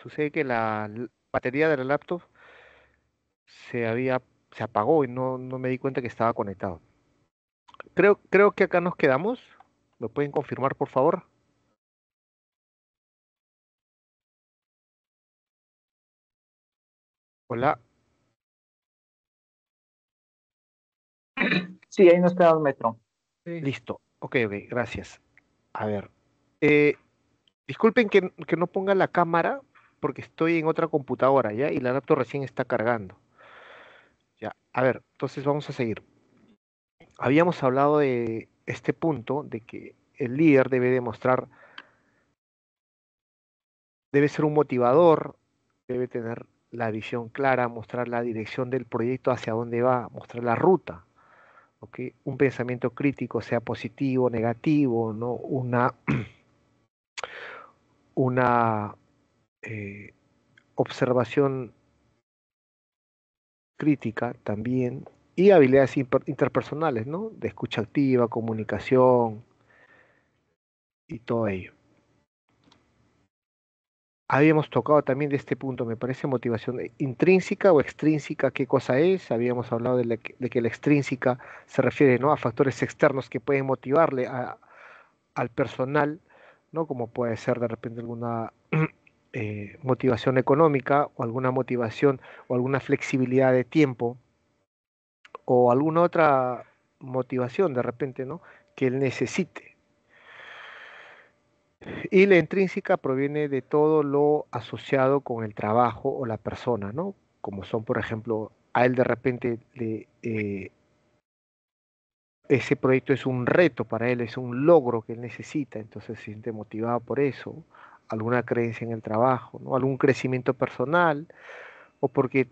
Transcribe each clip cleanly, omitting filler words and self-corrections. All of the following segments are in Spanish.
Sucede que la batería de la laptop se apagó y no me di cuenta que estaba conectado. Creo que acá nos quedamos. ¿Me pueden confirmar, por favor? Hola. Sí, ahí nos queda un metro. Sí. Listo. Ok, ok, gracias. A ver. eh, disculpen que no ponga la cámara porque estoy en otra computadora, ¿ya? Y la laptop recién está cargando. Ya. A ver, entonces vamos a seguir. Habíamos hablado de este punto, de que el líder debe demostrar, debe ser un motivador, debe tener la visión clara, mostrar la dirección del proyecto hacia dónde va, mostrar la ruta, ¿ok? Un pensamiento crítico, sea positivo, negativo, ¿no? Una observación crítica también, y habilidades interpersonales, ¿no? De escucha activa, comunicación y todo ello. Habíamos tocado también de este punto, me parece, motivación intrínseca o extrínseca, ¿qué cosa es? Habíamos hablado de que la extrínseca se refiere, ¿no? A factores externos que pueden motivarle al personal, ¿no? Como puede ser de repente alguna motivación económica o alguna motivación o alguna flexibilidad de tiempo o alguna otra motivación de repente, ¿no? Que él necesite. Y la intrínseca proviene de todo lo asociado con el trabajo o la persona, ¿no? Como son, por ejemplo, a él de repente ese proyecto es un reto para él, es un logro que él necesita, entonces se siente motivado por eso, alguna creencia en el trabajo, ¿no? Algún crecimiento personal o porque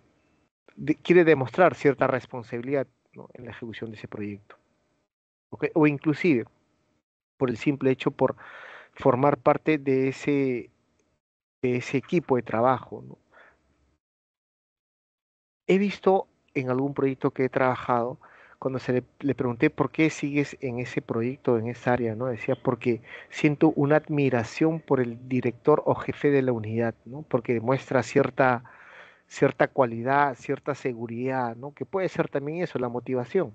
quiere demostrar cierta responsabilidad, ¿no? En la ejecución de ese proyecto. ¿Ok? O inclusive por el simple hecho por formar parte de ese equipo de trabajo, ¿no? He visto en algún proyecto que he trabajado, cuando le pregunté por qué sigues en ese proyecto, en esa área, ¿no? Decía, porque siento una admiración por el director o jefe de la unidad, ¿no? Porque demuestra cierta cualidad, cierta seguridad, ¿no? Que puede ser también eso, la motivación.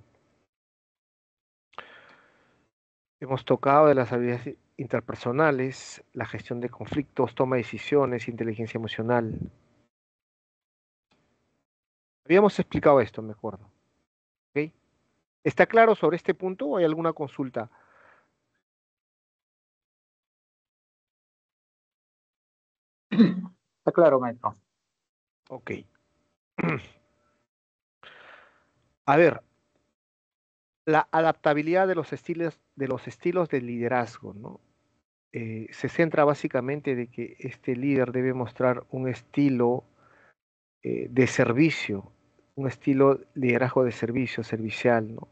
Hemos tocado de las habilidades interpersonales, la gestión de conflictos, toma de decisiones, inteligencia emocional. Habíamos explicado esto, me acuerdo. ¿Ok? ¿Está claro sobre este punto o hay alguna consulta? Está claro, maestro. Ok. A ver, la adaptabilidad de los estilos de liderazgo, ¿no? Se centra básicamente de que este líder debe mostrar un estilo de servicio, un estilo de liderazgo de servicio, servicial, ¿no?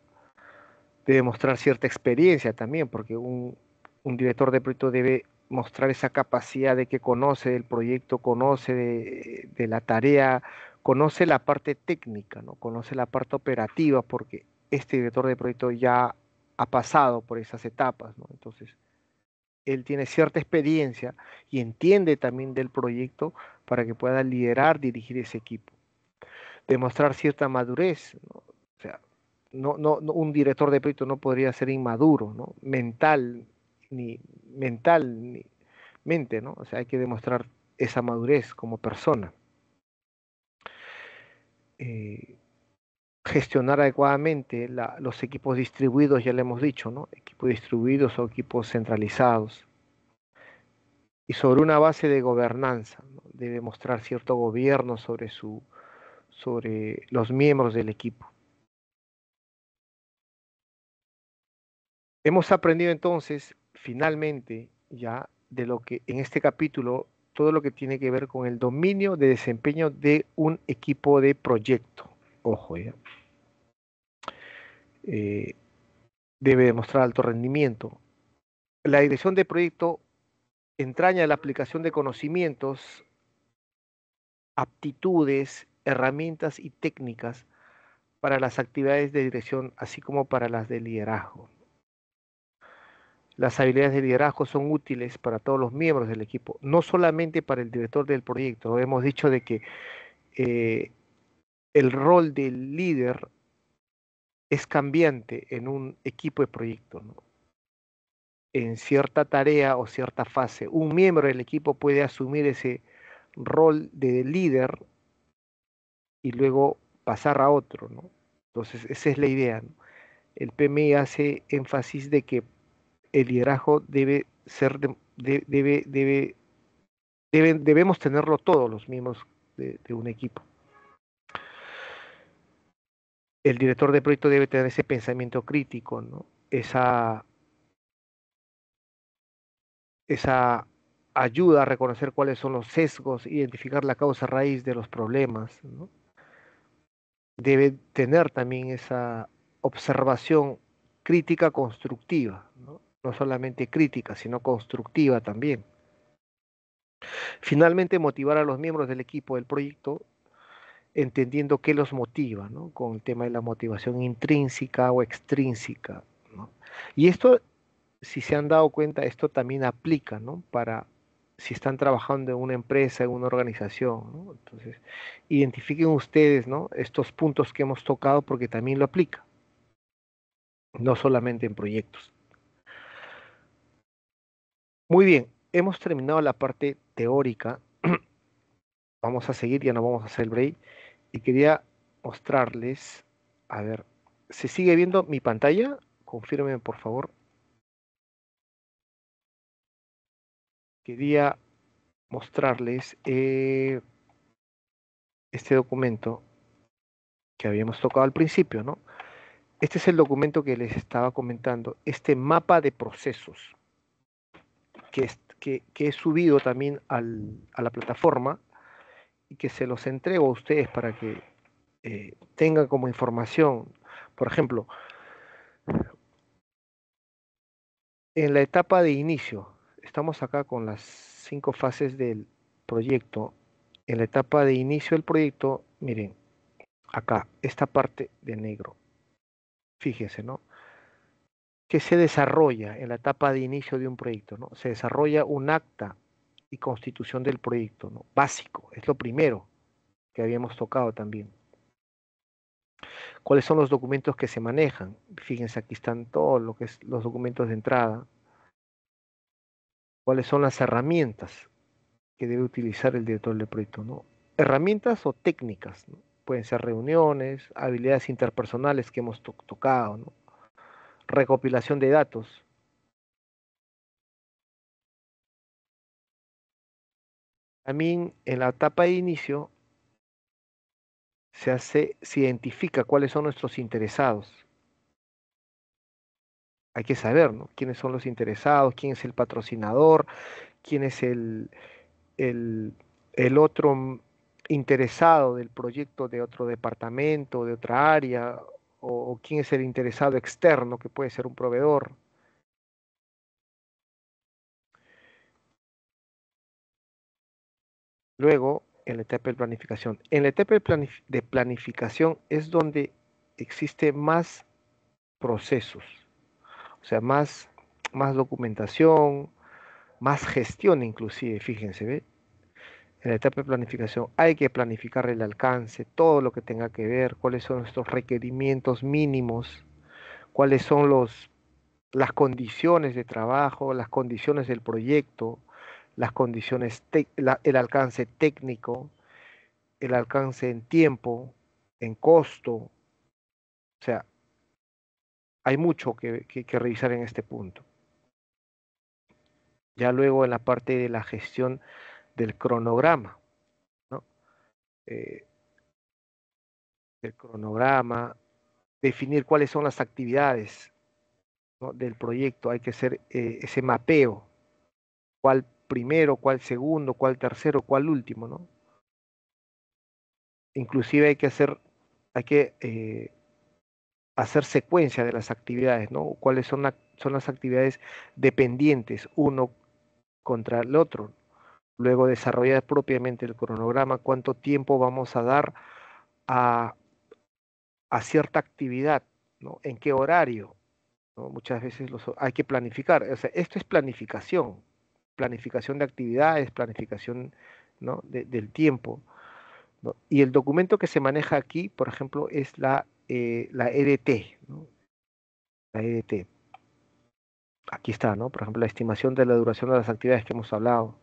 Debe mostrar cierta experiencia también, porque un director de proyecto debe mostrar esa capacidad de que conoce del proyecto, conoce de la tarea, conoce la parte técnica, ¿no? Conoce la parte operativa, porque este director de proyecto ya ha pasado por esas etapas, ¿no? Entonces, él tiene cierta experiencia y entiende también del proyecto para que pueda liderar, dirigir ese equipo. Demostrar cierta madurez, ¿no? O sea, un director de proyecto no podría ser inmaduro, ¿no? Mental, ni mente, ¿no? O sea, hay que demostrar esa madurez como persona. Eh, gestionar adecuadamente los equipos distribuidos, ya le hemos dicho, ¿no? Equipos distribuidos o equipos centralizados. Y sobre una base de gobernanza, ¿no? Debe mostrar cierto gobierno sobre los miembros del equipo. Hemos aprendido entonces, finalmente, ya de lo que en este capítulo, todo lo que tiene que ver con el dominio de desempeño de un equipo de proyecto. Ojo, ya. Eh, debe demostrar alto rendimiento. La dirección de proyecto entraña la aplicación de conocimientos, aptitudes, herramientas y técnicas para las actividades de dirección, así como para las de liderazgo. Las habilidades de liderazgo son útiles para todos los miembros del equipo, no solamente para el director del proyecto. Hemos dicho de que eh, el rol del líder es cambiante en un equipo de proyecto, ¿no? En cierta tarea o cierta fase, un miembro del equipo puede asumir ese rol de líder y luego pasar a otro, ¿no? Entonces, esa es la idea, ¿no? El PMI hace énfasis de que el liderazgo debe ser, debemos tenerlo todos los miembros de un equipo. El director de proyecto debe tener ese pensamiento crítico, ¿no? Esa ayuda a reconocer cuáles son los sesgos, identificar la causa raíz de los problemas, ¿no? Debe tener también esa observación crítica constructiva, ¿no? No solamente crítica, sino constructiva también. Finalmente, motivar a los miembros del equipo del proyecto entendiendo qué los motiva, ¿no? Con el tema de la motivación intrínseca o extrínseca, ¿no? Y esto, si se han dado cuenta, esto también aplica, ¿no? Para si están trabajando en una empresa, en una organización, ¿no? Entonces, identifiquen ustedes, ¿no? Estos puntos que hemos tocado porque también lo aplica, no solamente en proyectos. Muy bien, hemos terminado la parte teórica. Vamos a seguir, ya no vamos a hacer el break. Y quería mostrarles, a ver, ¿se sigue viendo mi pantalla? Confírmenme, por favor. Quería mostrarles este documento que habíamos tocado al principio, ¿no? Este es el documento que les estaba comentando, este mapa de procesos que he subido también a la plataforma y que se los entrego a ustedes para que tengan como información. Por ejemplo, en la etapa de inicio, estamos acá con las 5 fases del proyecto. En la etapa de inicio del proyecto, miren, acá, esta parte de negro. Fíjense, ¿no? ¿Qué se desarrolla en la etapa de inicio de un proyecto, ¿no? Se desarrolla un acta y constitución del proyecto, ¿no? Básico, es lo primero que habíamos tocado también. ¿Cuáles son los documentos que se manejan? Fíjense, aquí están todos lo que es los documentos de entrada. ¿Cuáles son las herramientas que debe utilizar el director del proyecto, ¿no? Herramientas o técnicas, ¿no? Pueden ser reuniones, habilidades interpersonales que hemos tocado, ¿no? Recopilación de datos. También en la etapa de inicio se identifica cuáles son nuestros interesados. Hay que saber, ¿no? Quiénes son los interesados, quién es el patrocinador, quién es el, el otro interesado del proyecto de otro departamento, de otra área, o quién es el interesado externo, que puede ser un proveedor. Luego, en la etapa de planificación. En la etapa de planificación es donde existe más procesos, o sea, más documentación, más gestión inclusive, fíjense, ¿ve? En la etapa de planificación hay que planificar el alcance, todo lo que tenga que ver, cuáles son nuestros requerimientos mínimos, cuáles son las condiciones de trabajo, las condiciones del proyecto, las condiciones, el alcance técnico, el alcance en tiempo, en costo. O sea, hay mucho que revisar en este punto. Ya luego en la parte de la gestión del cronograma, ¿no? Eh, el cronograma, definir cuáles son las actividades, ¿no? Del proyecto, hay que hacer ese mapeo, cuál primero, cuál segundo, cuál tercero, cuál último, ¿no? Inclusive hay que hacer secuencia de las actividades, ¿no? ¿Cuáles son las actividades dependientes uno contra el otro? Luego desarrollar propiamente el cronograma, cuánto tiempo vamos a dar a, a cierta actividad, ¿no? ¿En qué horario? ¿no? Muchas veces hay que planificar. O sea, esto es planificación, planificación de actividades, planificación, ¿no? Del tiempo, ¿no? Y el documento que se maneja aquí, por ejemplo, es la EDT, ¿no? La EDT. Aquí está, ¿no? Por ejemplo, la estimación de la duración de las actividades que hemos hablado.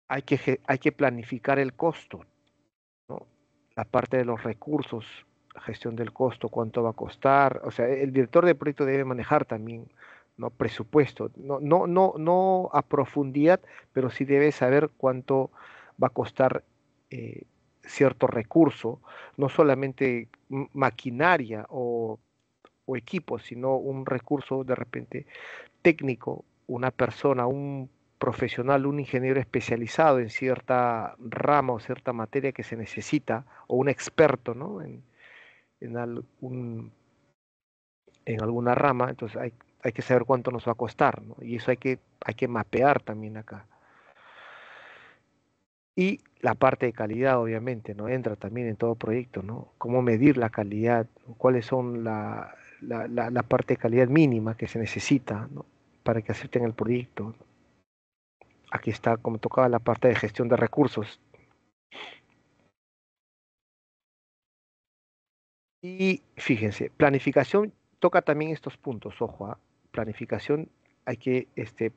Hay que planificar el costo, ¿no? La parte de los recursos, la gestión del costo, cuánto va a costar. O sea, el director de proyecto debe manejar también, ¿no? Presupuesto, no a profundidad, pero sí debe saber cuánto va a costar eh, cierto recurso, no solamente maquinaria o equipo, sino un recurso de repente técnico, una persona, un profesional, un ingeniero especializado en cierta rama o cierta materia que se necesita, o un experto, ¿no? En, en alguna rama, entonces hay que saber cuánto nos va a costar, ¿no? Y eso hay que mapear también acá. Y la parte de calidad, obviamente, ¿no? Entra también en todo proyecto, ¿no? Cómo medir la calidad, ¿no? Cuáles son la parte de calidad mínima que se necesita, ¿no? Para que acepten el proyecto, ¿no? Aquí está, como tocaba, la parte de gestión de recursos. Y fíjense, planificación toca también estos puntos, ojo, ¿ah? Planificación, hay que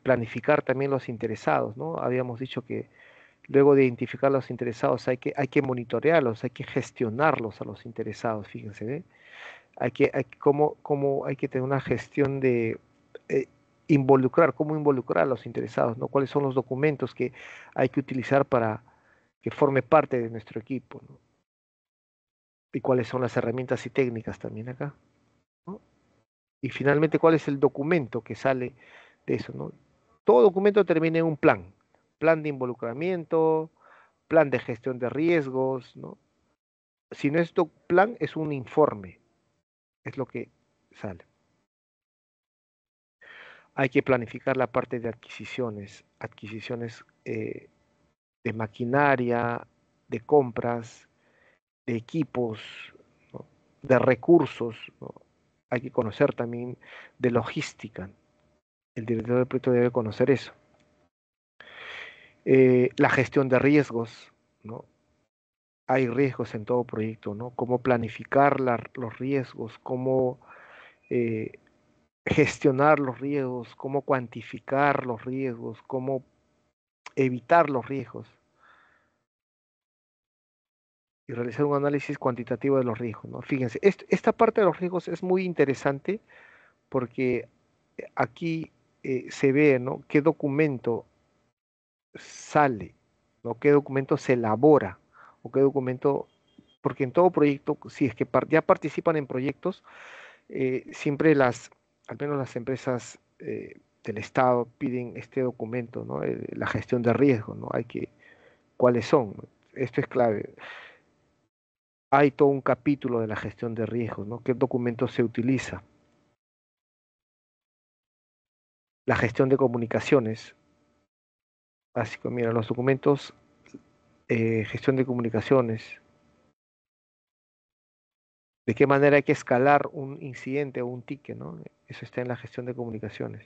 planificar también los interesados, ¿no? Habíamos dicho que luego de identificar los interesados hay que monitorearlos, hay que gestionarlos a los interesados, fíjense, ¿ve? Hay que tener una gestión de eh, cómo involucrar a los interesados, ¿no? ¿Cuáles son los documentos que hay que utilizar para que forme parte de nuestro equipo, ¿no? Y cuáles son las herramientas y técnicas también acá, ¿no? Y finalmente, ¿cuál es el documento que sale de eso, ¿no? Todo documento termina en un plan, plan de involucramiento, plan de gestión de riesgos, ¿no? Si no es plan, es un informe, es lo que sale. Hay que planificar la parte de adquisiciones, adquisiciones de maquinaria, de compras, de equipos, ¿no? De recursos, ¿no? Hay que conocer también de logística. El director del proyecto debe conocer eso. La gestión de riesgos, ¿no? Hay riesgos en todo proyecto, ¿no? Cómo planificar los riesgos, cómo eh, gestionar los riesgos, cómo cuantificar los riesgos, cómo evitar los riesgos y realizar un análisis cuantitativo de los riesgos, ¿no? Fíjense, esta parte de los riesgos es muy interesante porque aquí se ve, ¿no? Qué documento sale, ¿no? Qué documento se elabora o qué documento, porque en todo proyecto, si es que ya participan en proyectos, siempre al menos las empresas del Estado piden este documento, ¿no? La gestión de riesgo, ¿no? ¿Cuáles son? Esto es clave. Hay todo un capítulo de la gestión de riesgos, ¿no? ¿Qué documento se utiliza? La gestión de comunicaciones. Así que mira, los documentos, gestión de comunicaciones, de qué manera hay que escalar un incidente o un ticket, ¿no? Eso está en la gestión de comunicaciones.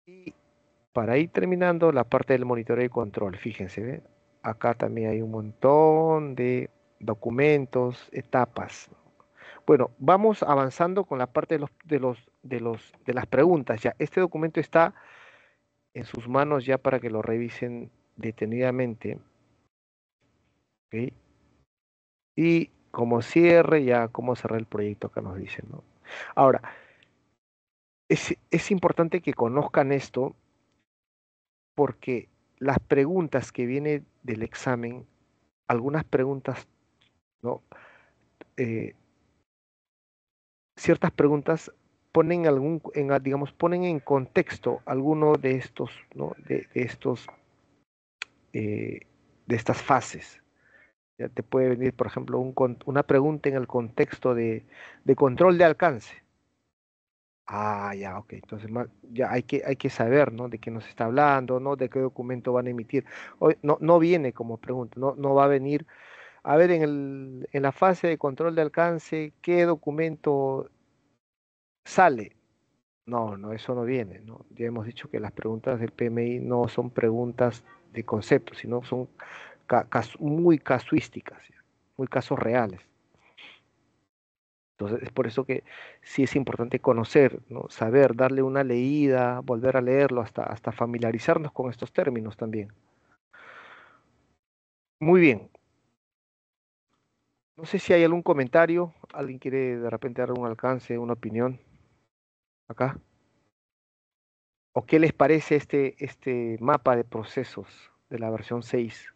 Y para ir terminando, la parte del monitoreo y control, fíjense, ¿ve? Acá también hay un montón de documentos, etapas. Bueno, vamos avanzando con la parte de las preguntas. Ya, este documento está en sus manos ya para que lo revisen detenidamente. ¿Ok? Y como cierre, ya cómo cerrar el proyecto, acá nos dicen, ¿no? Ahora, es importante que conozcan esto porque las preguntas que vienen del examen, algunas preguntas, ¿no? Eh, ciertas preguntas ponen digamos, ponen en contexto alguno de estos, ¿no? De estos, eh, de estas fases. Ya te puede venir, por ejemplo, una pregunta en el contexto de control de alcance. Ah, ya, ok. Entonces ya hay que saber, ¿no? De qué nos está hablando, ¿no? De qué documento van a emitir. Hoy no viene como pregunta, no va a venir. A ver, en la fase de control de alcance, ¿qué documento? sale. No, no, eso no viene, ¿no? Ya hemos dicho que las preguntas del PMI no son preguntas de concepto, sino son muy casuísticas, ¿ya? Muy casos reales. Entonces, es por eso que sí es importante conocer, ¿no? Saber, darle una leída, volver a leerlo, hasta familiarizarnos con estos términos también. Muy bien. No sé si hay algún comentario, alguien quiere de repente dar un alcance, una opinión acá. ¿O qué les parece este mapa de procesos de la versión 6?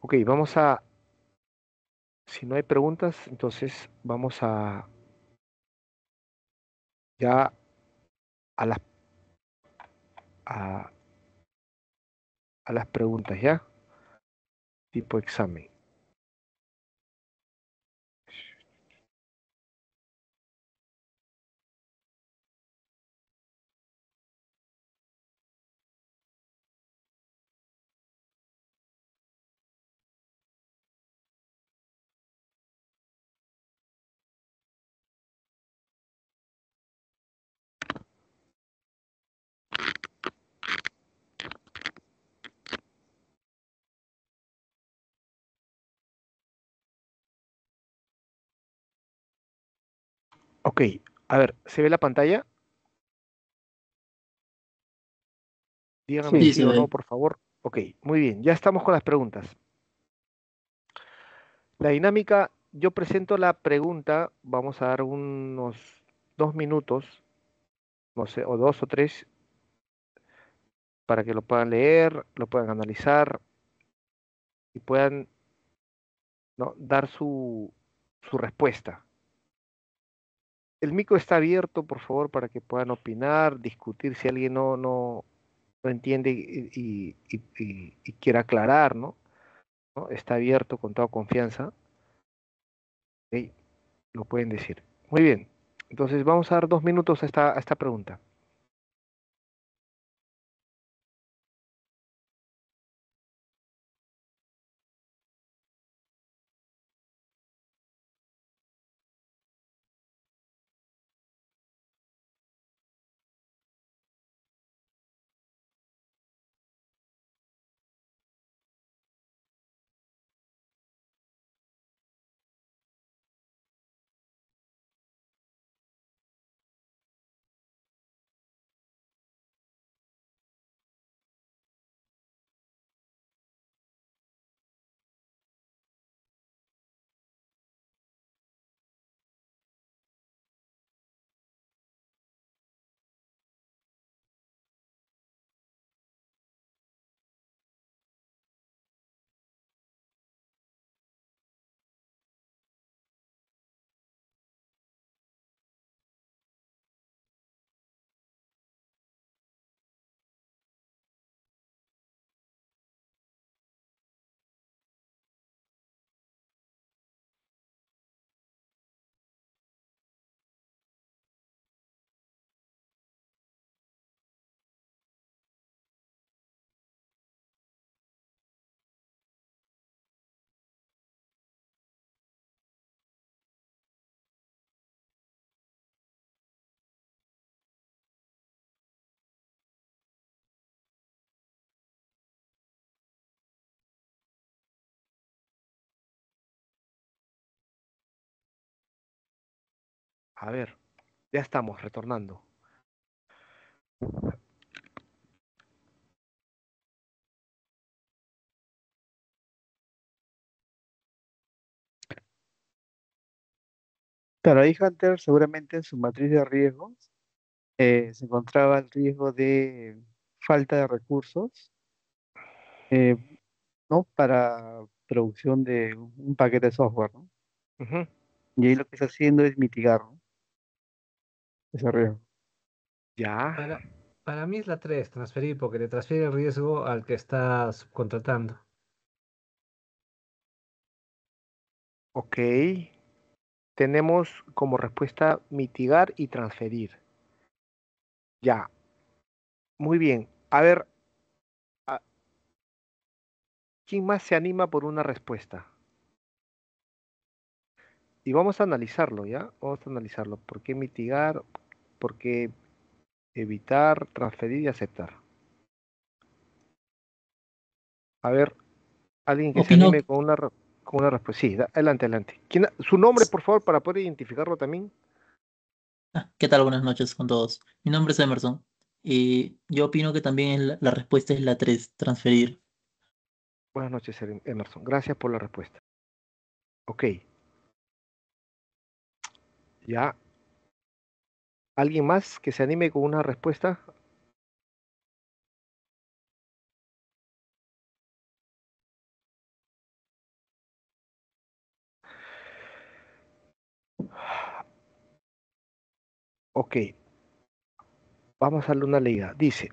Ok, si no hay preguntas, entonces vamos ya a las, a, a las preguntas, ¿ya? Tipo examen. Ok, a ver, ¿se ve la pantalla? Díganme Sí, sí se o no, ve. por favor. Ok, muy bien, ya estamos con las preguntas. La dinámica, yo presento la pregunta, vamos a dar unos 2 minutos, no sé, o 2 o 3, para que lo puedan leer, lo puedan analizar y puedan, ¿no? dar su respuesta. El micro está abierto, por favor, para que puedan opinar, discutir si alguien no entiende y quiere aclarar, ¿no? ¿No? Está abierto con toda confianza. ¿Ok? Lo pueden decir. Muy bien. Entonces vamos a dar 2 minutos a esta pregunta. A ver, ya estamos retornando. Claro, ahí Hunter seguramente en su matriz de riesgos se encontraba el riesgo de falta de recursos, eh, ¿no? Para producción de un paquete de software, ¿no? Ujú. Y ahí lo que está haciendo es mitigar, ¿no? Ese riesgo. Ya, Para, para mí es la 3 transferir, porque le transfiere el riesgo al que está subcontratando. ok. tenemos como respuesta mitigar y transferir. Ya, muy bien. A ver, ¿quién más se anima por una respuesta? Y vamos a analizarlo, ¿ya? Vamos a analizarlo. ¿Por qué mitigar? ¿Por qué evitar, transferir y aceptar? A ver, alguien que se Opino, anime con una respuesta. Sí, adelante, adelante. Su nombre, por favor, para poder identificarlo también. ¿qué tal? Buenas noches con todos. Mi nombre es Emerson y yo opino que también la respuesta es la 3, transferir. Buenas noches, Emerson. Gracias por la respuesta. Ok, ya. ¿Alguien más que se anime con una respuesta? Ok, vamos a darle una leída. Dice,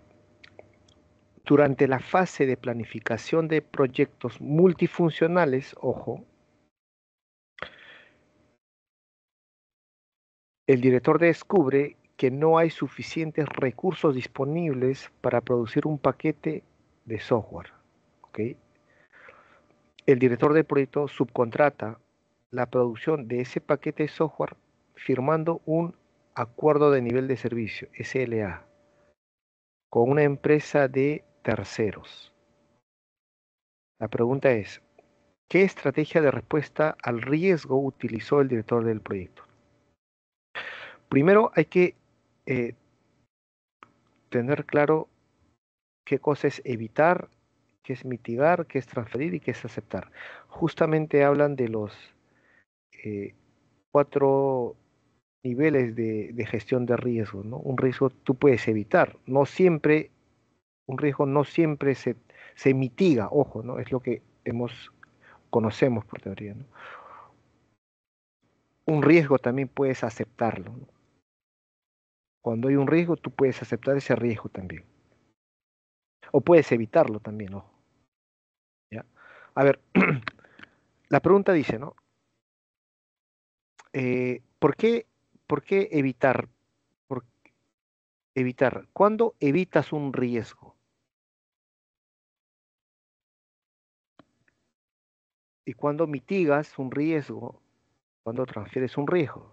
durante la fase de planificación de proyectos multifuncionales, ojo, el director descubre que no hay suficientes recursos disponibles para producir un paquete de software. ¿Ok? El director del proyecto subcontrata la producción de ese paquete de software firmando un acuerdo de nivel de servicio, SLA, con una empresa de terceros. La pregunta es, ¿qué estrategia de respuesta al riesgo utilizó el director del proyecto? Primero hay que eh, tener claro qué cosa es evitar, qué es mitigar, qué es transferir y qué es aceptar. Justamente hablan de los eh, 4 niveles de gestión de riesgo, ¿no? Un riesgo tú puedes evitar, no siempre, un riesgo no siempre se mitiga, ojo, ¿no? Es lo que conocemos por teoría, ¿no? Un riesgo también puedes aceptarlo, ¿no? Cuando hay un riesgo, tú puedes aceptar ese riesgo también. O puedes evitarlo también, ojo. ¿Ya? A ver, la pregunta dice, ¿no? ¿Por qué evitar? ¿Por evitar? ¿Cuándo evitas un riesgo? ¿Y cuándo mitigas un riesgo? ¿Cuándo transfieres un riesgo?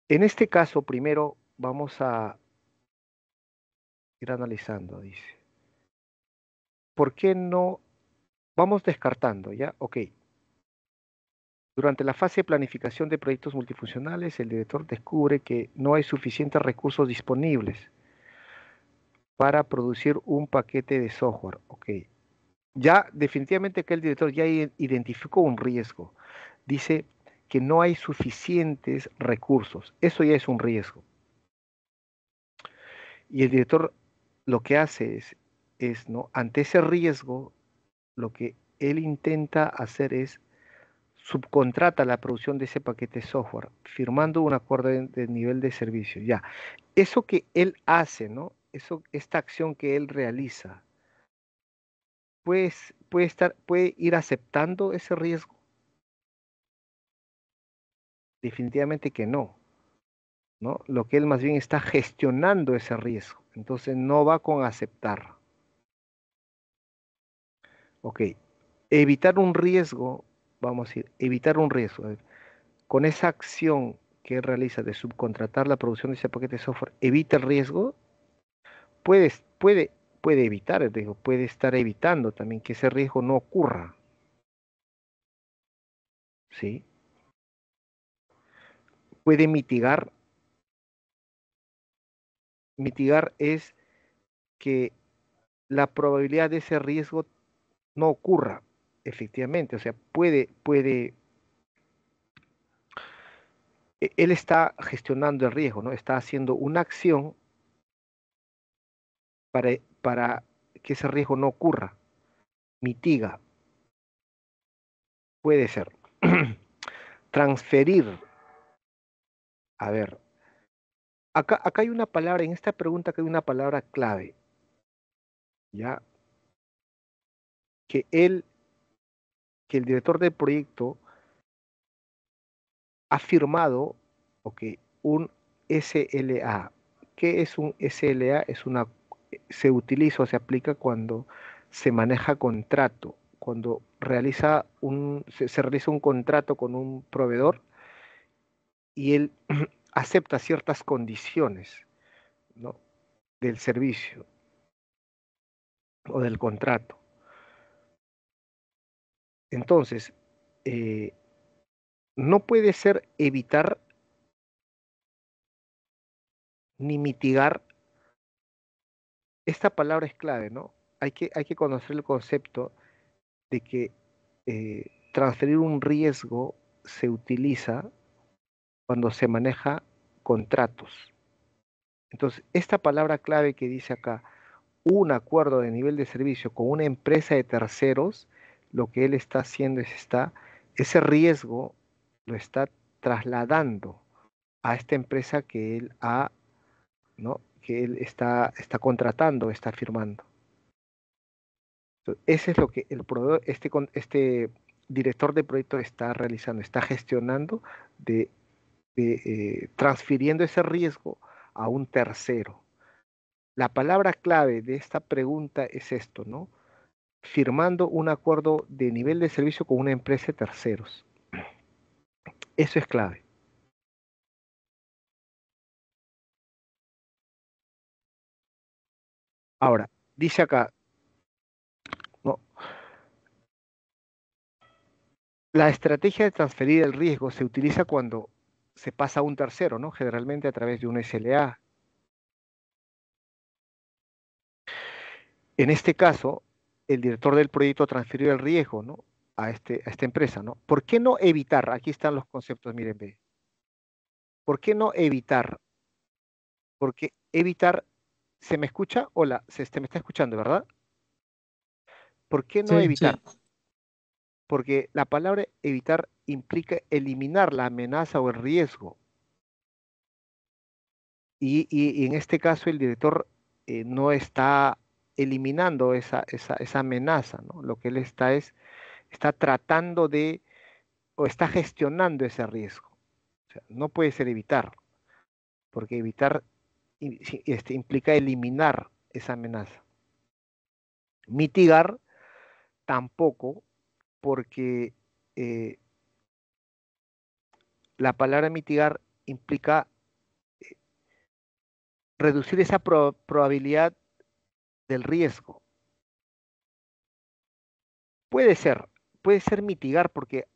En este caso, primero vamos a ir analizando, dice. ¿Por qué no? Vamos descartando, ¿ya? Ok. Durante la fase de planificación de proyectos multifuncionales, el director descubre que no hay suficientes recursos disponibles para producir un paquete de software. Ok. Ya definitivamente que el director ya identificó un riesgo. Dice que no hay suficientes recursos. Eso ya es un riesgo. Y el director lo que hace ¿no? Ante ese riesgo, lo que él intenta hacer es subcontrata la producción de ese paquete de software, firmando un acuerdo de nivel de servicio. Ya, eso que él hace, ¿no? Esta acción que él realiza, pues, puede ir aceptando ese riesgo. Definitivamente que no, ¿no? Lo que él más bien está gestionando ese riesgo. Entonces no va con aceptar. Ok, evitar un riesgo, vamos a decir, evitar un riesgo. A ver, con esa acción que él realiza de subcontratar la producción de ese paquete de software, evita el riesgo, puede, puede, puede evitar el riesgo, puede estar evitando también que ese riesgo no ocurra. ¿Sí? Puede mitigar. Mitigar es que la probabilidad de ese riesgo no ocurra, efectivamente. O sea, él está gestionando el riesgo, ¿no? Está haciendo una acción para que ese riesgo no ocurra. Mitiga, puede ser. Transferir. A ver, acá hay una palabra, en esta pregunta que hay una palabra clave, ¿ya? Que él que el director del proyecto ha firmado un SLA. ¿Qué es un SLA? Se utiliza o se aplica cuando se maneja contrato, cuando se realiza un contrato con un proveedor y él acepta ciertas condiciones, ¿no?, del servicio o del contrato. Entonces, no puede ser evitar ni mitigar. Esta palabra es clave, ¿no? Hay que conocer el concepto de que transferir un riesgo se utiliza cuando se maneja contratos. Entonces, esta palabra clave que dice acá, un acuerdo de nivel de servicio con una empresa de terceros, lo que él está haciendo es ese riesgo lo está trasladando a esta empresa que él ¿no?, que él está contratando, está firmando. Entonces, ese es lo que el proveedor, este director de proyecto está realizando, está gestionando, transfiriendo ese riesgo a un tercero. La palabra clave de esta pregunta es esto, ¿no? Firmando un acuerdo de nivel de servicio con una empresa de terceros. Eso es clave. Ahora, dice acá, ¿no?, la estrategia de transferir el riesgo se utiliza cuando se pasa a un tercero, ¿no?, generalmente a través de un SLA. En este caso, el director del proyecto transfirió el riesgo, ¿no?, a esta empresa, ¿no? ¿Por qué no evitar? Aquí están los conceptos, miren, ve. ¿Por qué no evitar? Porque evitar, ¿se me escucha? Hola, me está escuchando, ¿verdad? ¿Por qué no Sí, evitar? Porque la palabra evitar implica eliminar la amenaza o el riesgo. Y en este caso el director no está eliminando esa amenaza, ¿no? Lo que él está tratando o está gestionando ese riesgo. O sea, no puede ser evitar, porque evitar implica eliminar esa amenaza. Mitigar tampoco, porque la palabra mitigar implica reducir esa probabilidad del riesgo. Puede ser mitigar, porque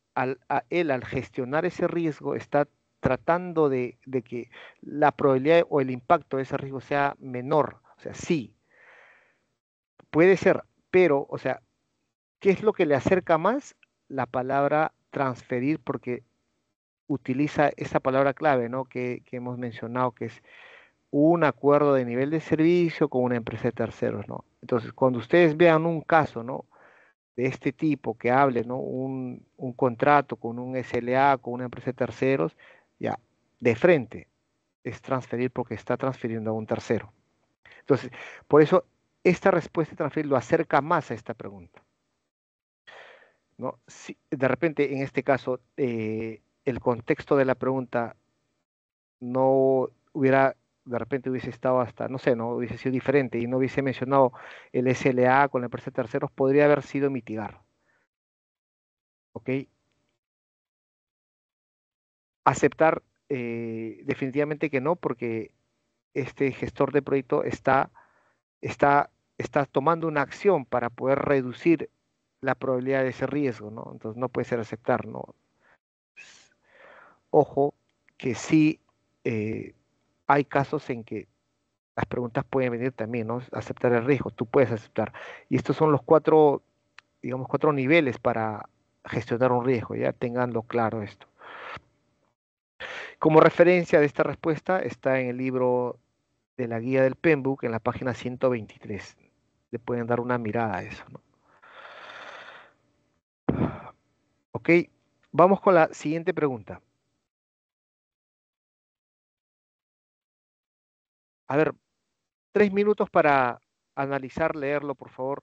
él al gestionar ese riesgo está tratando de que la probabilidad o el impacto de ese riesgo sea menor. O sea, sí, puede ser, pero, o sea, ¿qué es lo que le acerca más? La palabra transferir, porque utiliza esa palabra clave, ¿no?, que hemos mencionado, que es un acuerdo de nivel de servicio con una empresa de terceros, ¿no? Entonces, cuando ustedes vean un caso, ¿no?, de este tipo que hable, ¿no?, un contrato con un SLA, con una empresa de terceros, ya, de frente es transferir, porque está transfiriendo a un tercero. Entonces, por eso esta respuesta de transferir lo acerca más a esta pregunta, ¿no? Si de repente en este caso el contexto de la pregunta no hubiera, de repente hubiese estado hasta, no sé, no hubiese sido diferente y no hubiese mencionado el SLA con la empresa de terceros, podría haber sido mitigar. ¿Ok? Aceptar definitivamente que no, porque este gestor de proyecto está, está tomando una acción para poder reducir la probabilidad de ese riesgo, ¿no? Entonces no puede ser aceptar, ¿no? Ojo que sí hay casos en que las preguntas pueden venir también, ¿no? Aceptar el riesgo, tú puedes aceptar. Y estos son los digamos, 4 niveles para gestionar un riesgo, ya tenganlo claro esto. Como referencia de esta respuesta está en el libro de la guía del PMBOK en la página 123. Le pueden dar una mirada a eso, ¿no? Ok, vamos con la siguiente pregunta. A ver, 3 minutos para analizar, leerlo, por favor.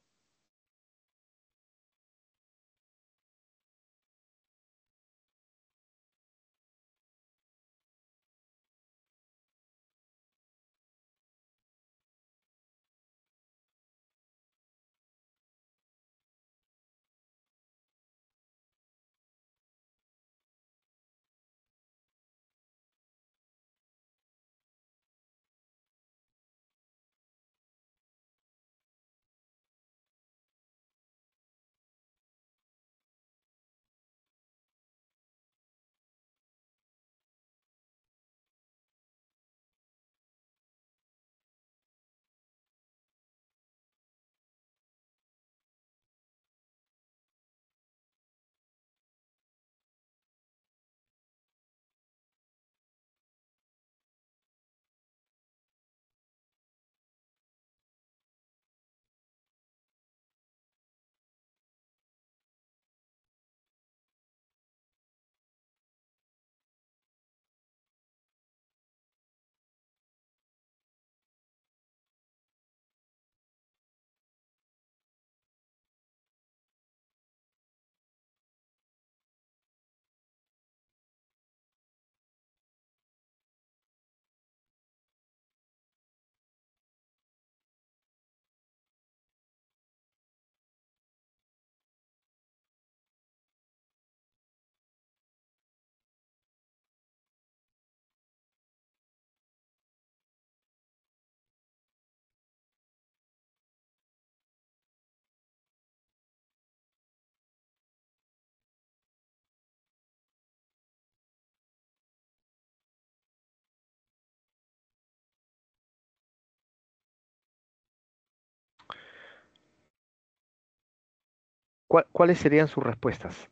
¿Cuáles serían sus respuestas?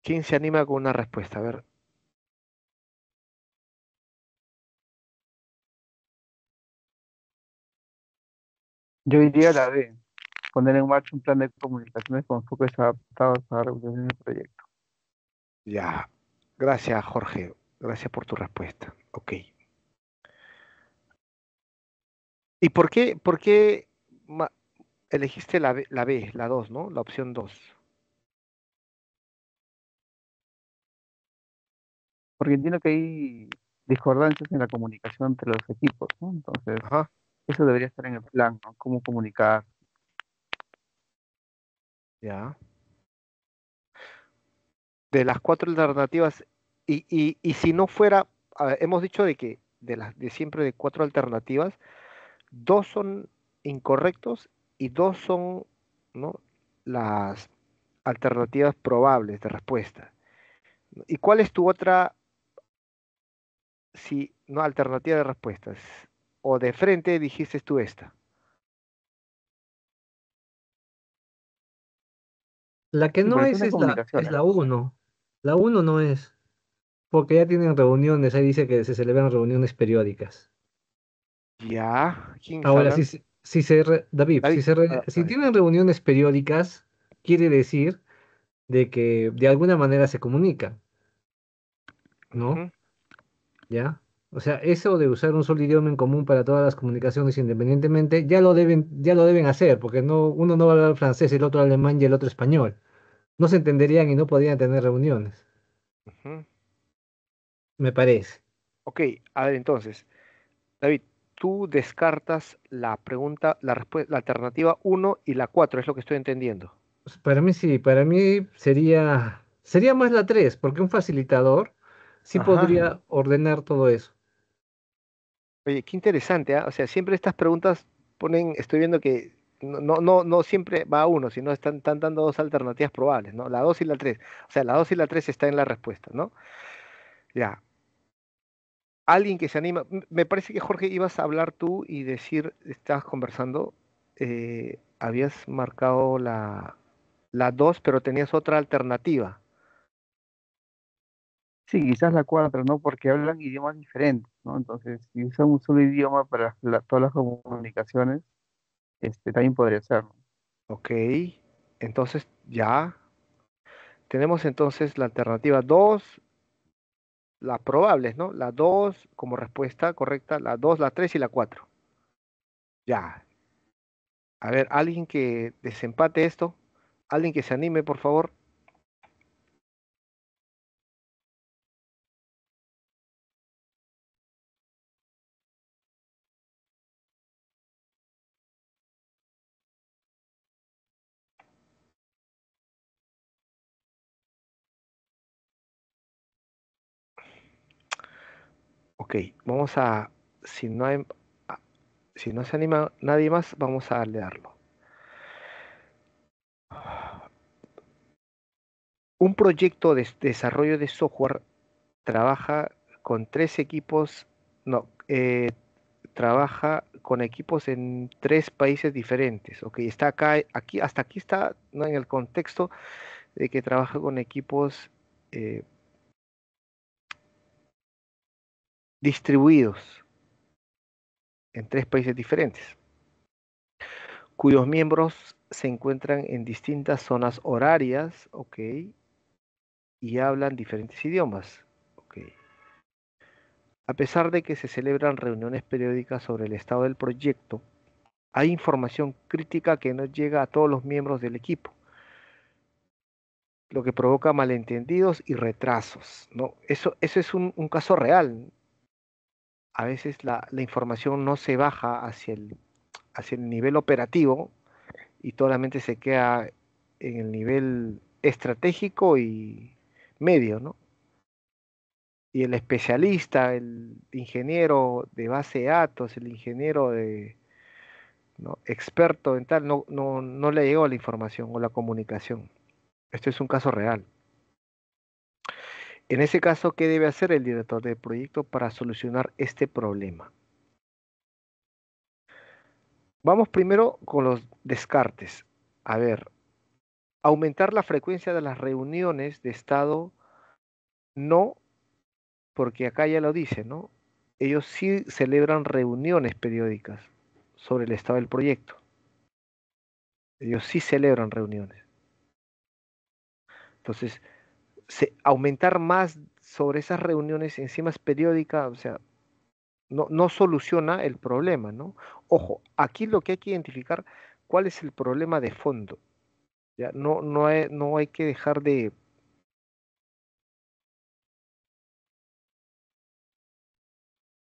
¿Quién se anima con una respuesta? A ver. Yo iría a la B, poner en marcha un plan de comunicaciones con enfoques adaptados a la realización del proyecto. Ya. Gracias, Jorge. Gracias por tu respuesta. Ok. ¿Y por qué elegiste la B, la 2, ¿no? La opción 2. Porque entiendo que hay discordancias en la comunicación entre los equipos, ¿no? Entonces, Ajá. eso debería estar en el plan, ¿no? Cómo comunicar. Ya. De las cuatro alternativas, y si no fuera, a ver, hemos dicho de que de siempre de cuatro alternativas, dos son incorrectos y dos son, ¿no? Las alternativas probables de respuesta. ¿Y cuál es tu otra, si no alternativa de respuestas? O de frente dijiste tú esta. La que Sí, por no el plan de es comunicaciones. la uno. La uno no es, porque ya tienen reuniones, ahí dice que se celebran reuniones periódicas. Ya, ¿quién está Ahora, hablando? David, David. si David. tienen reuniones periódicas, quiere decir de que de alguna manera se comunican, ¿no? Ujú, ¿Ya? O sea, eso de usar un solo idioma en común para todas las comunicaciones independientemente, ya lo deben hacer, porque no, uno no va a hablar francés, el otro alemán y el otro español. No se entenderían y no podrían tener reuniones, ujú. me parece. Ok, a ver entonces. David, tú descartas la pregunta, la alternativa uno y la 4, es lo que estoy entendiendo. Pues para mí sí, para mí sería más la 3 porque un facilitador sí Ajá. podría ordenar todo eso. Oye, qué interesante, ¿ah? O sea, siempre estas preguntas ponen, estoy viendo que no siempre va a uno, sino están dando dos alternativas probables, ¿no? La 2 y la 3. O sea, la 2 y la 3 está en la respuesta, ¿no? Ya. Alguien que se anima. Me parece que Jorge ibas a hablar tú y decir, estabas conversando, habías marcado la 2, pero tenías otra alternativa. Sí, quizás la 4, ¿no? Porque hablan idiomas diferentes, ¿no? Entonces, si usan un solo idioma para todas las comunicaciones, también podría ser, ¿no? Ok, entonces ya tenemos entonces la alternativa 2, las probables, ¿no? La 2 como respuesta correcta, la 2, la 3 y la 4. Ya, a ver, alguien que desempate esto, alguien que se anime, por favor. Ok, vamos a, si no hay, a- si no se anima nadie más, vamos a leerlo. Un proyecto de desarrollo de software trabaja con tres equipos, no, trabaja con equipos en tres países diferentes. Ok, está acá, aquí, hasta aquí está, ¿no? En el contexto de que trabaja con equipos eh, distribuidos en tres países diferentes, cuyos miembros se encuentran en distintas zonas horarias, ok, y hablan diferentes idiomas, ok. A pesar de que se celebran reuniones periódicas sobre el estado del proyecto, hay información crítica que no llega a todos los miembros del equipo, lo que provoca malentendidos y retrasos, ¿no? Eso es un caso real. A veces la información no se baja hacia el nivel operativo y solamente se queda en el nivel estratégico y medio, ¿no? Y el especialista, el ingeniero de base de datos, el ingeniero ¿no? experto en tal, no le llegó la información o la comunicación. Este es un caso real. En ese caso, ¿qué debe hacer el director del proyecto para solucionar este problema? Vamos primero con los descartes. A ver, aumentar la frecuencia de las reuniones de estado, no, porque acá ya lo dice, ¿no? Ellos sí celebran reuniones periódicas sobre el estado del proyecto. Ellos sí celebran reuniones. Entonces, aumentar más sobre esas reuniones encima es periódica, o sea, no soluciona el problema, ¿no? Ojo, aquí lo que hay que identificar cuál es el problema de fondo. ¿Ya? No hay que dejar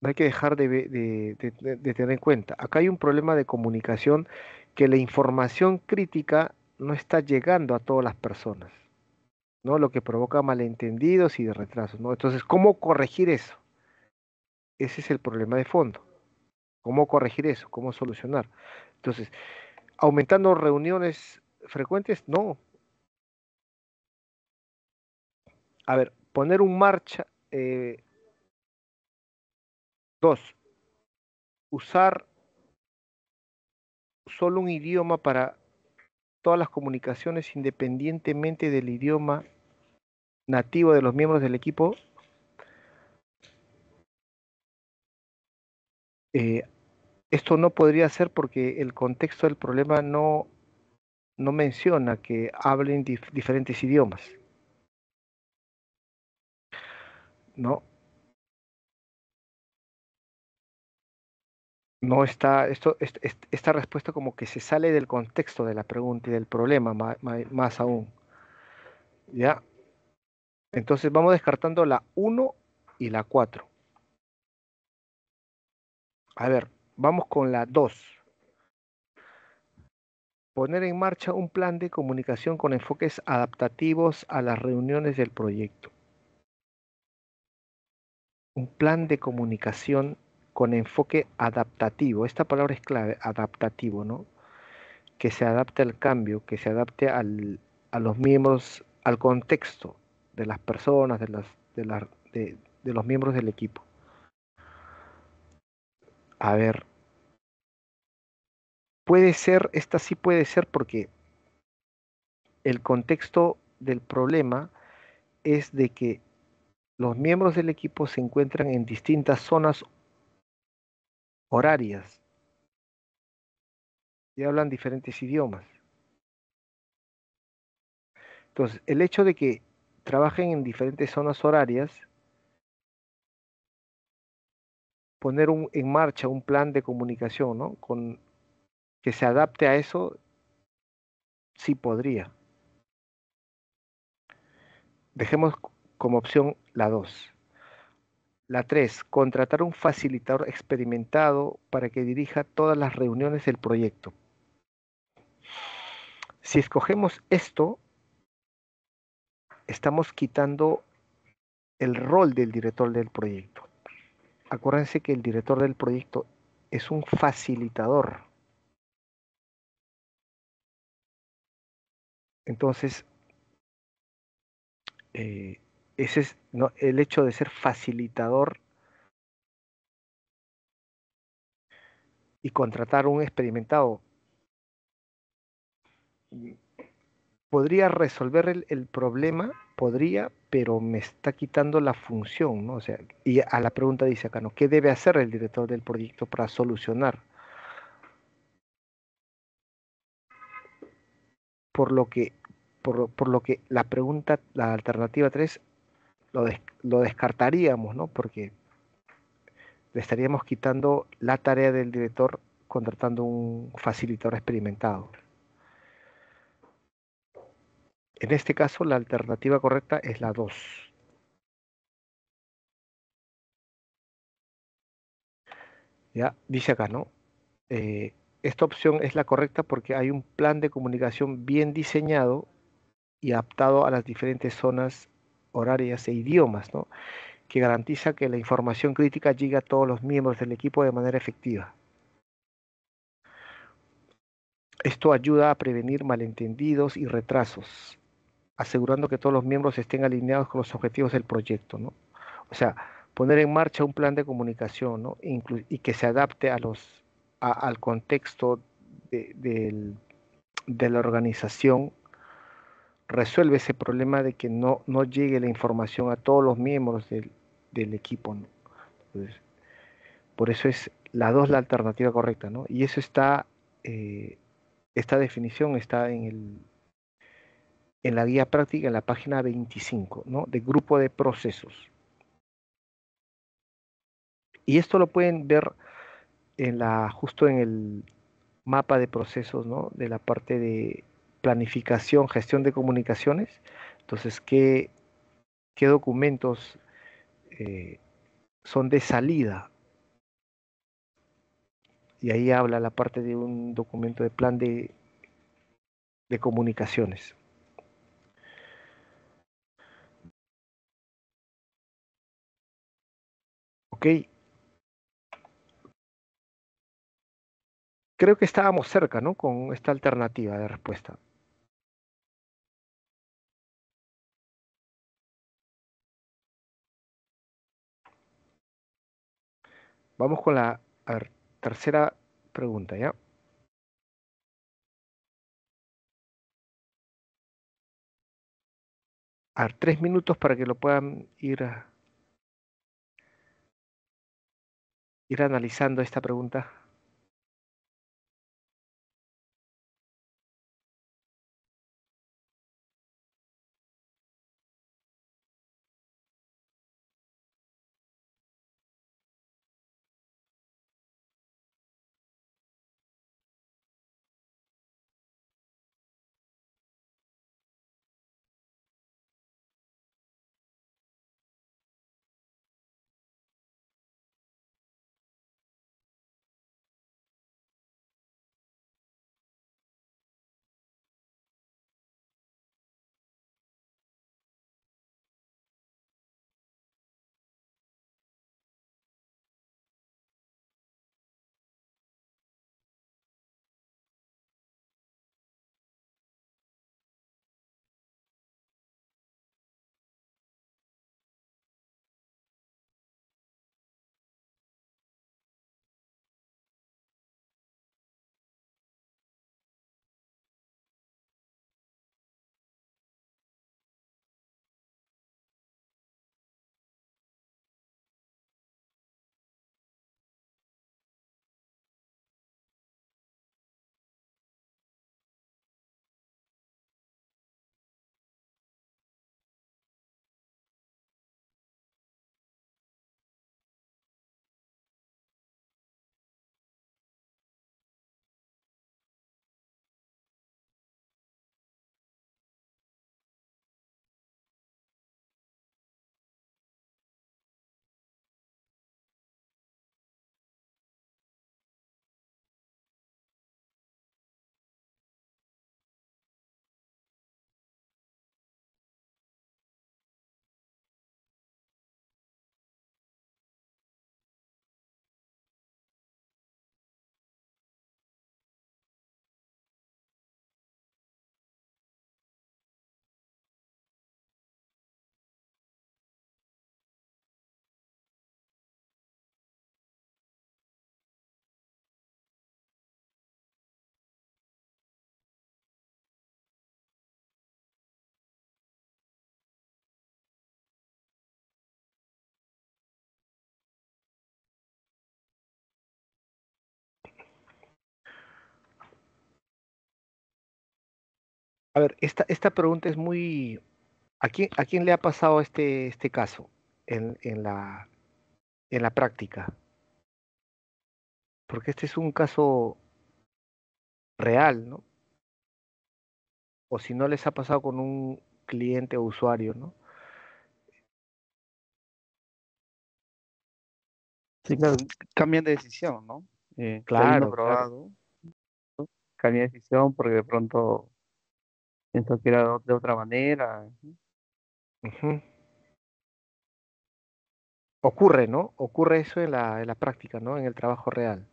no hay que dejar de tener en cuenta. Acá hay un problema de comunicación que la información crítica no está llegando a todas las personas, ¿no? Lo que provoca malentendidos y de retrasos, ¿no? Entonces, ¿cómo corregir eso? Ese es el problema de fondo. ¿Cómo corregir eso? ¿Cómo solucionar? Entonces, aumentando reuniones frecuentes, no. A ver, poner un marcha, dos, usar solo un idioma para todas las comunicaciones independientemente del idioma nativo de los miembros del equipo. Eh, Esto no podría ser porque el contexto del problema no menciona que hablen diferentes idiomas, ¿no? No está, esta respuesta como que se sale del contexto de la pregunta y del problema, más aún, ¿ya? Entonces vamos descartando la uno y la 4. A ver, vamos con la 2. Poner en marcha un plan de comunicación con enfoques adaptativos a las reuniones del proyecto. Un plan de comunicación con enfoque adaptativo. Esta palabra es clave, adaptativo, ¿no? Que se adapte al cambio, que se adapte a los miembros, al contexto de las personas, de los miembros del equipo. A ver, puede ser, esta sí puede ser porque el contexto del problema es de que los miembros del equipo se encuentran en distintas zonas horarias y hablan diferentes idiomas. Entonces, el hecho de que trabajen en diferentes zonas horarias, poner en marcha un plan de comunicación, ¿no? Que se adapte a eso, sí podría. Dejemos como opción la 2. La 3, contratar un facilitador experimentado para que dirija todas las reuniones del proyecto. Si escogemos esto, estamos quitando el rol del director del proyecto. Acuérdense que el director del proyecto es un facilitador. Entonces, ese es, no, el hecho de ser facilitador y contratar un experimentado podría resolver el problema, podría, pero me está quitando la función, ¿no? O sea, y a la pregunta dice acá, ¿no? ¿Qué debe hacer el director del proyecto para solucionar? Por lo que, por lo que la pregunta, la alternativa 3, lo descartaríamos, ¿no? Porque le estaríamos quitando la tarea del director contratando un facilitador experimentado. En este caso, la alternativa correcta es la 2. Ya dice acá, ¿no? Esta opción es la correcta porque hay un plan de comunicación bien diseñado y adaptado a las diferentes zonas horarias e idiomas, ¿no? Que garantiza que la información crítica llegue a todos los miembros del equipo de manera efectiva. Esto ayuda a prevenir malentendidos y retrasos, asegurando que todos los miembros estén alineados con los objetivos del proyecto, ¿no? O sea, poner en marcha un plan de comunicación, ¿no? Y que se adapte al contexto de la organización, resuelve ese problema de que no llegue la información a todos los miembros del equipo, ¿no? Entonces, por eso es la 2 la alternativa correcta, ¿no? Y eso está, esta definición está en la guía práctica, en la página 25, ¿no? De grupo de procesos. Y esto lo pueden ver justo en el mapa de procesos, ¿no? De la parte de planificación, gestión de comunicaciones. Entonces, ¿qué documentos son de salida? Y ahí habla la parte de un documento de plan de comunicaciones. Ok, creo que estábamos cerca, ¿no? Con esta alternativa de respuesta. Vamos con la tercera pregunta, ¿ya? A ver, 3 minutos para que lo puedan ir analizando esta pregunta. A ver, esta pregunta es muy... ¿A quién le ha pasado este caso en la práctica? Porque este es un caso real, ¿no? O si no les ha pasado con un cliente o usuario, ¿no? Sí, claro, cambian de decisión, ¿no? Ya vino Claro, claro. aprobado, cambian de decisión porque de pronto pensó que era de otra manera. Ujú. Ocurre, ¿no? Ocurre eso en la práctica, ¿no? En el trabajo real.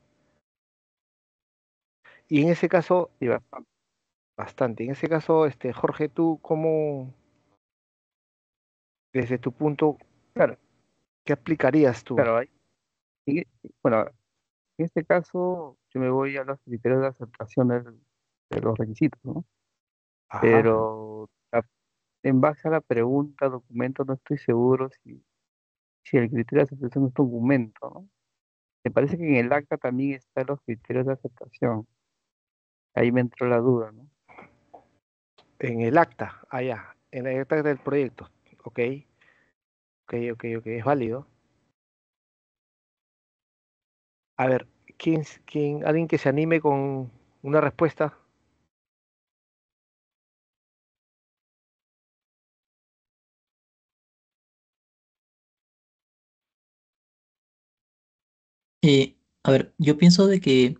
Y en ese caso, Y bastante. bastante. En ese caso, Jorge, ¿tú cómo Desde tu punto, Claro, ¿qué aplicarías tú? claro, y- bueno, en este caso yo me voy a los criterios de aceptación de los requisitos, ¿no? Ajá. Pero en base a la pregunta, documento, no estoy seguro si el criterio de aceptación es documento, ¿no? Me parece que en el acta también están los criterios de aceptación. Ahí me entró la duda, ¿no? En el acta, allá, en el acta del proyecto. Ok, ok, es válido. A ver, alguien que se anime con una respuesta? A ver, yo pienso de que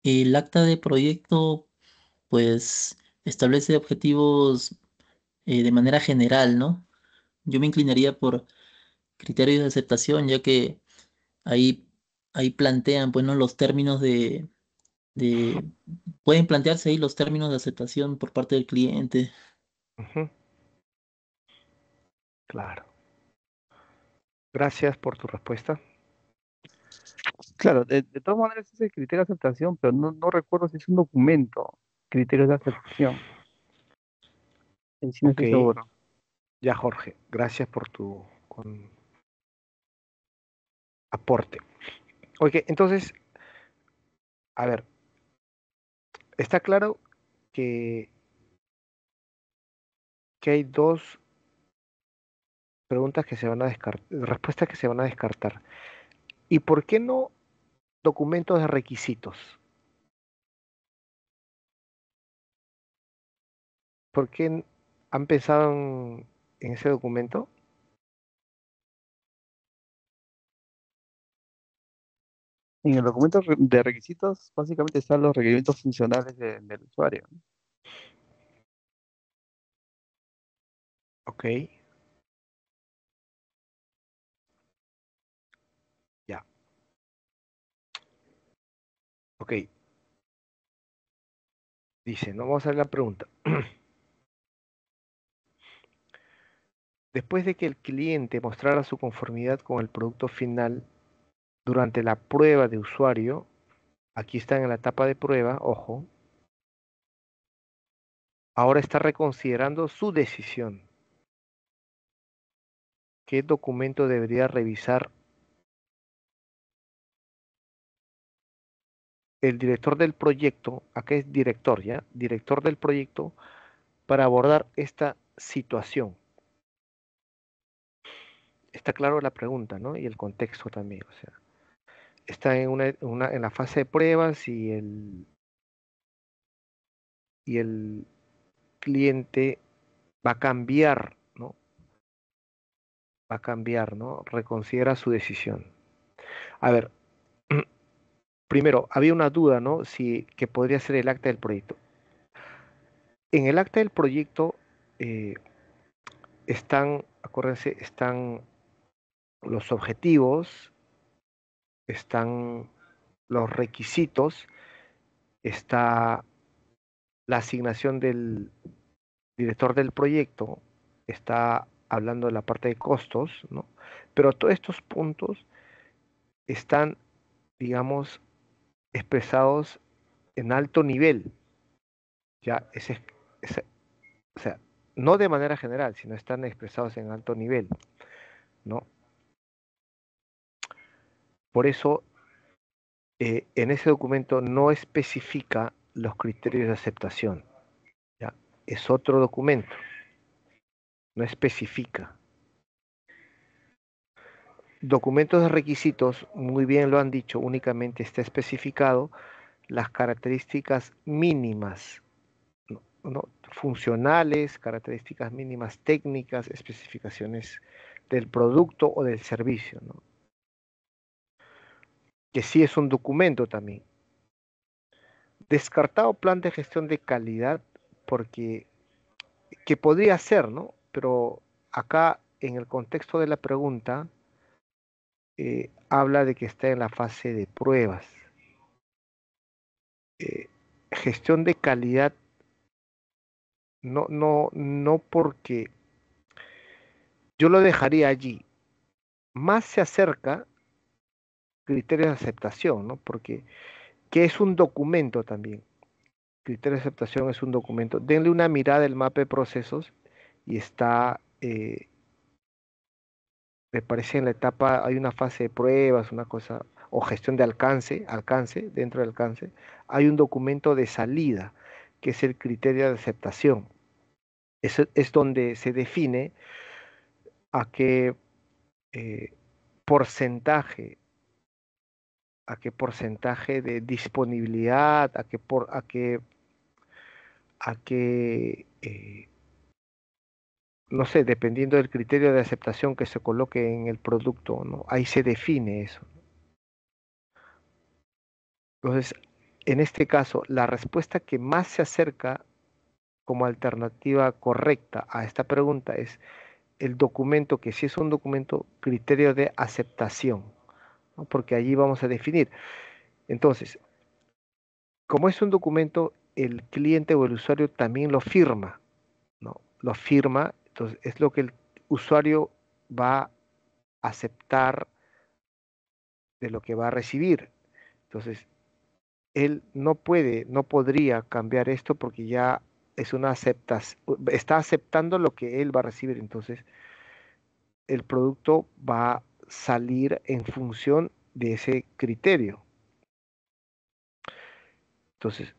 el acta de proyecto, pues, establece objetivos de manera general, ¿no? Yo me inclinaría por criterios de aceptación, ya que ahí, ahí plantean, pues, ¿no? Los términos de... Pueden plantearse ahí los términos de aceptación por parte del cliente. Ujú, claro. Gracias por tu respuesta. Claro, de todas maneras es el criterio de aceptación, pero no recuerdo si es un documento, criterios de aceptación. Ahí sí no Ok, estoy seguro. ya Jorge, gracias por tu aporte. Oye, entonces, a ver, está claro que, que hay dos preguntas que se van a descartar, respuestas que se van a descartar. ¿Y por qué no documentos de requisitos? ¿Por qué han pensado en ese documento? En el documento de requisitos, básicamente están los requerimientos funcionales del usuario, ¿no? Ok, ya, ok. Dice, no vamos a ver la pregunta. Después de que el cliente mostrara su conformidad con el producto final durante la prueba de usuario, aquí está en la etapa de prueba, ojo, ahora está reconsiderando su decisión. ¿Qué documento debería revisar el director del proyecto? Acá es director, ¿ya? Director del proyecto para abordar esta situación. Está claro la pregunta, ¿no? Y el contexto también, o sea, está en la fase de pruebas y el cliente va a cambiar, ¿no? Va a cambiar, ¿no? Reconsidera su decisión. A ver, primero, había una duda, ¿no? Si que podría ser el acta del proyecto. En el acta del proyecto eh, están, acuérdense, están los objetivos, están los requisitos, está la asignación del director del proyecto, está hablando de la parte de costos, ¿no? Pero todos estos puntos están, digamos, expresados en alto nivel, ya, ese- o sea, no de manera general, sino están expresados en alto nivel, ¿no? Por eso, en ese documento no especifica los criterios de aceptación, ¿ya? Es otro documento, no especifica. Documentos de requisitos, muy bien lo han dicho, únicamente está especificado las características mínimas, ¿no? Funcionales, características mínimas técnicas, especificaciones del producto o del servicio, ¿no? Que sí es un documento también. Descartado plan de gestión de calidad, porque que podría ser, ¿no? Pero acá en el contexto de la pregunta habla de que está en la fase de pruebas. Eh, Gestión de calidad, no porque yo lo dejaría allí. Más se acerca criterios de aceptación, ¿no? Porque, ¿qué es un documento también? Criterio de aceptación es un documento. Denle una mirada al mapa de procesos y está, me parece en la etapa, hay una fase de pruebas, una cosa, o gestión de alcance, dentro del alcance, hay un documento de salida, que es el criterio de aceptación. Es donde se define a qué eh, porcentaje, a qué porcentaje de disponibilidad, a qué no sé, dependiendo del criterio de aceptación que se coloque en el producto, ¿no? Ahí se define eso. Entonces, en este caso, la respuesta que más se acerca como alternativa correcta a esta pregunta es el documento, que sí es un documento, criterio de aceptación, ¿no? Porque allí vamos a definir. Entonces, como es un documento, el cliente o el usuario también lo firma, ¿no? Lo firma, entonces es lo que el usuario va a aceptar de lo que va a recibir. Entonces, él no podría cambiar esto porque ya es una aceptación, está aceptando lo que él va a recibir. Entonces, el producto va a salir en función de ese criterio. Entonces,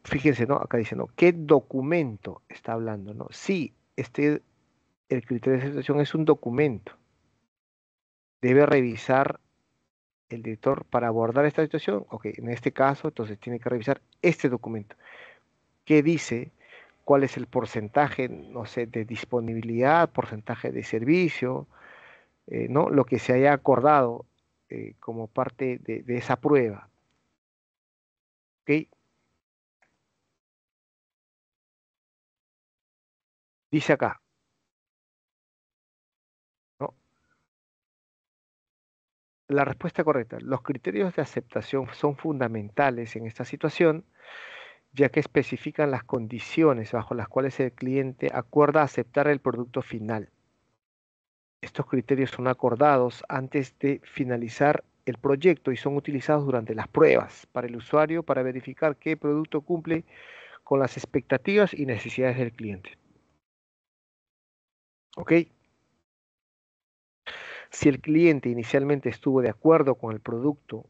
fíjense, ¿no? Acá dice, ¿no? ¿Qué documento está hablando, ¿no? Sí, el criterio de aceptación es un documento. Debe revisar el director para abordar esta situación. Ok, en este caso, entonces tiene que revisar este documento. ¿Qué dice? ¿Cuál es el porcentaje, no sé, de disponibilidad, porcentaje de servicio, ¿no? Lo que se haya acordado como parte de esa prueba. ¿Ok? Dice acá, ¿no? La respuesta correcta. Los criterios de aceptación son fundamentales en esta situación, ya que especifican las condiciones bajo las cuales el cliente acuerda aceptar el producto final. Estos criterios son acordados antes de finalizar el proyecto y son utilizados durante las pruebas para el usuario para verificar qué producto cumple con las expectativas y necesidades del cliente. ¿Ok? Si el cliente inicialmente estuvo de acuerdo con el producto,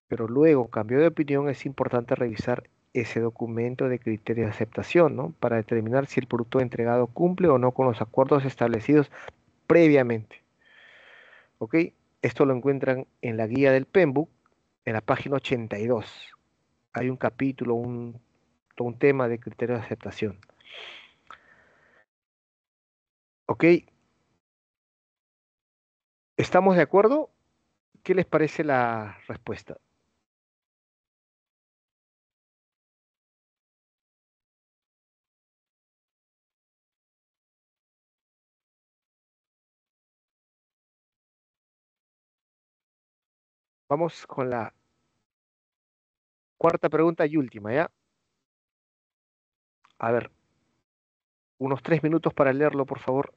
pero luego cambió de opinión, es importante revisar ese documento de criterio de aceptación, ¿no? Para determinar si el producto entregado cumple o no con los acuerdos establecidos previamente. ¿Ok? Esto lo encuentran en la guía del PMBOK, en la página 82. Hay un capítulo, todo un tema de criterio de aceptación. ¿Ok? ¿Estamos de acuerdo? ¿Qué les parece la respuesta? Vamos con la cuarta pregunta y última, ¿ya? A ver, unos 3 minutos para leerlo, por favor.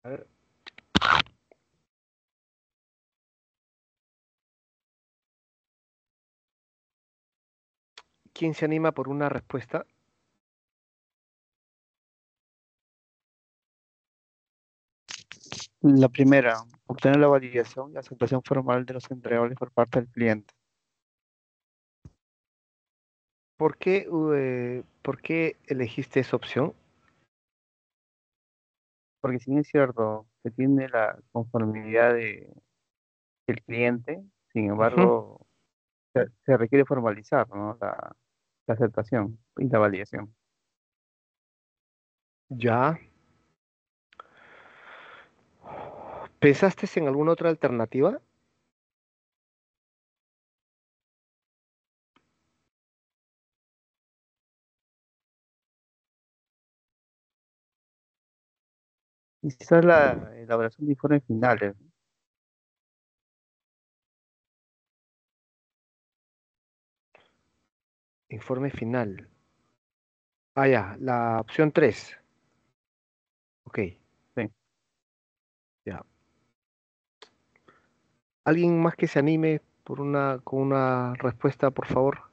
A ver. ¿Quién se anima por una respuesta? La primera, obtener la validación y aceptación formal de los entregables por parte del cliente. ¿Por qué elegiste esa opción? Porque si bien es cierto que tiene la conformidad del cliente, sin Ujú. embargo, se requiere formalizar, ¿no? La aceptación y la validación. Ya. ¿Pensaste en alguna otra alternativa? Y quizás la elaboración de informes finales. Informe final. Ah, ya, la opción 3. Ok, Sí. ya. ¿Alguien más que se anime con una respuesta, por favor?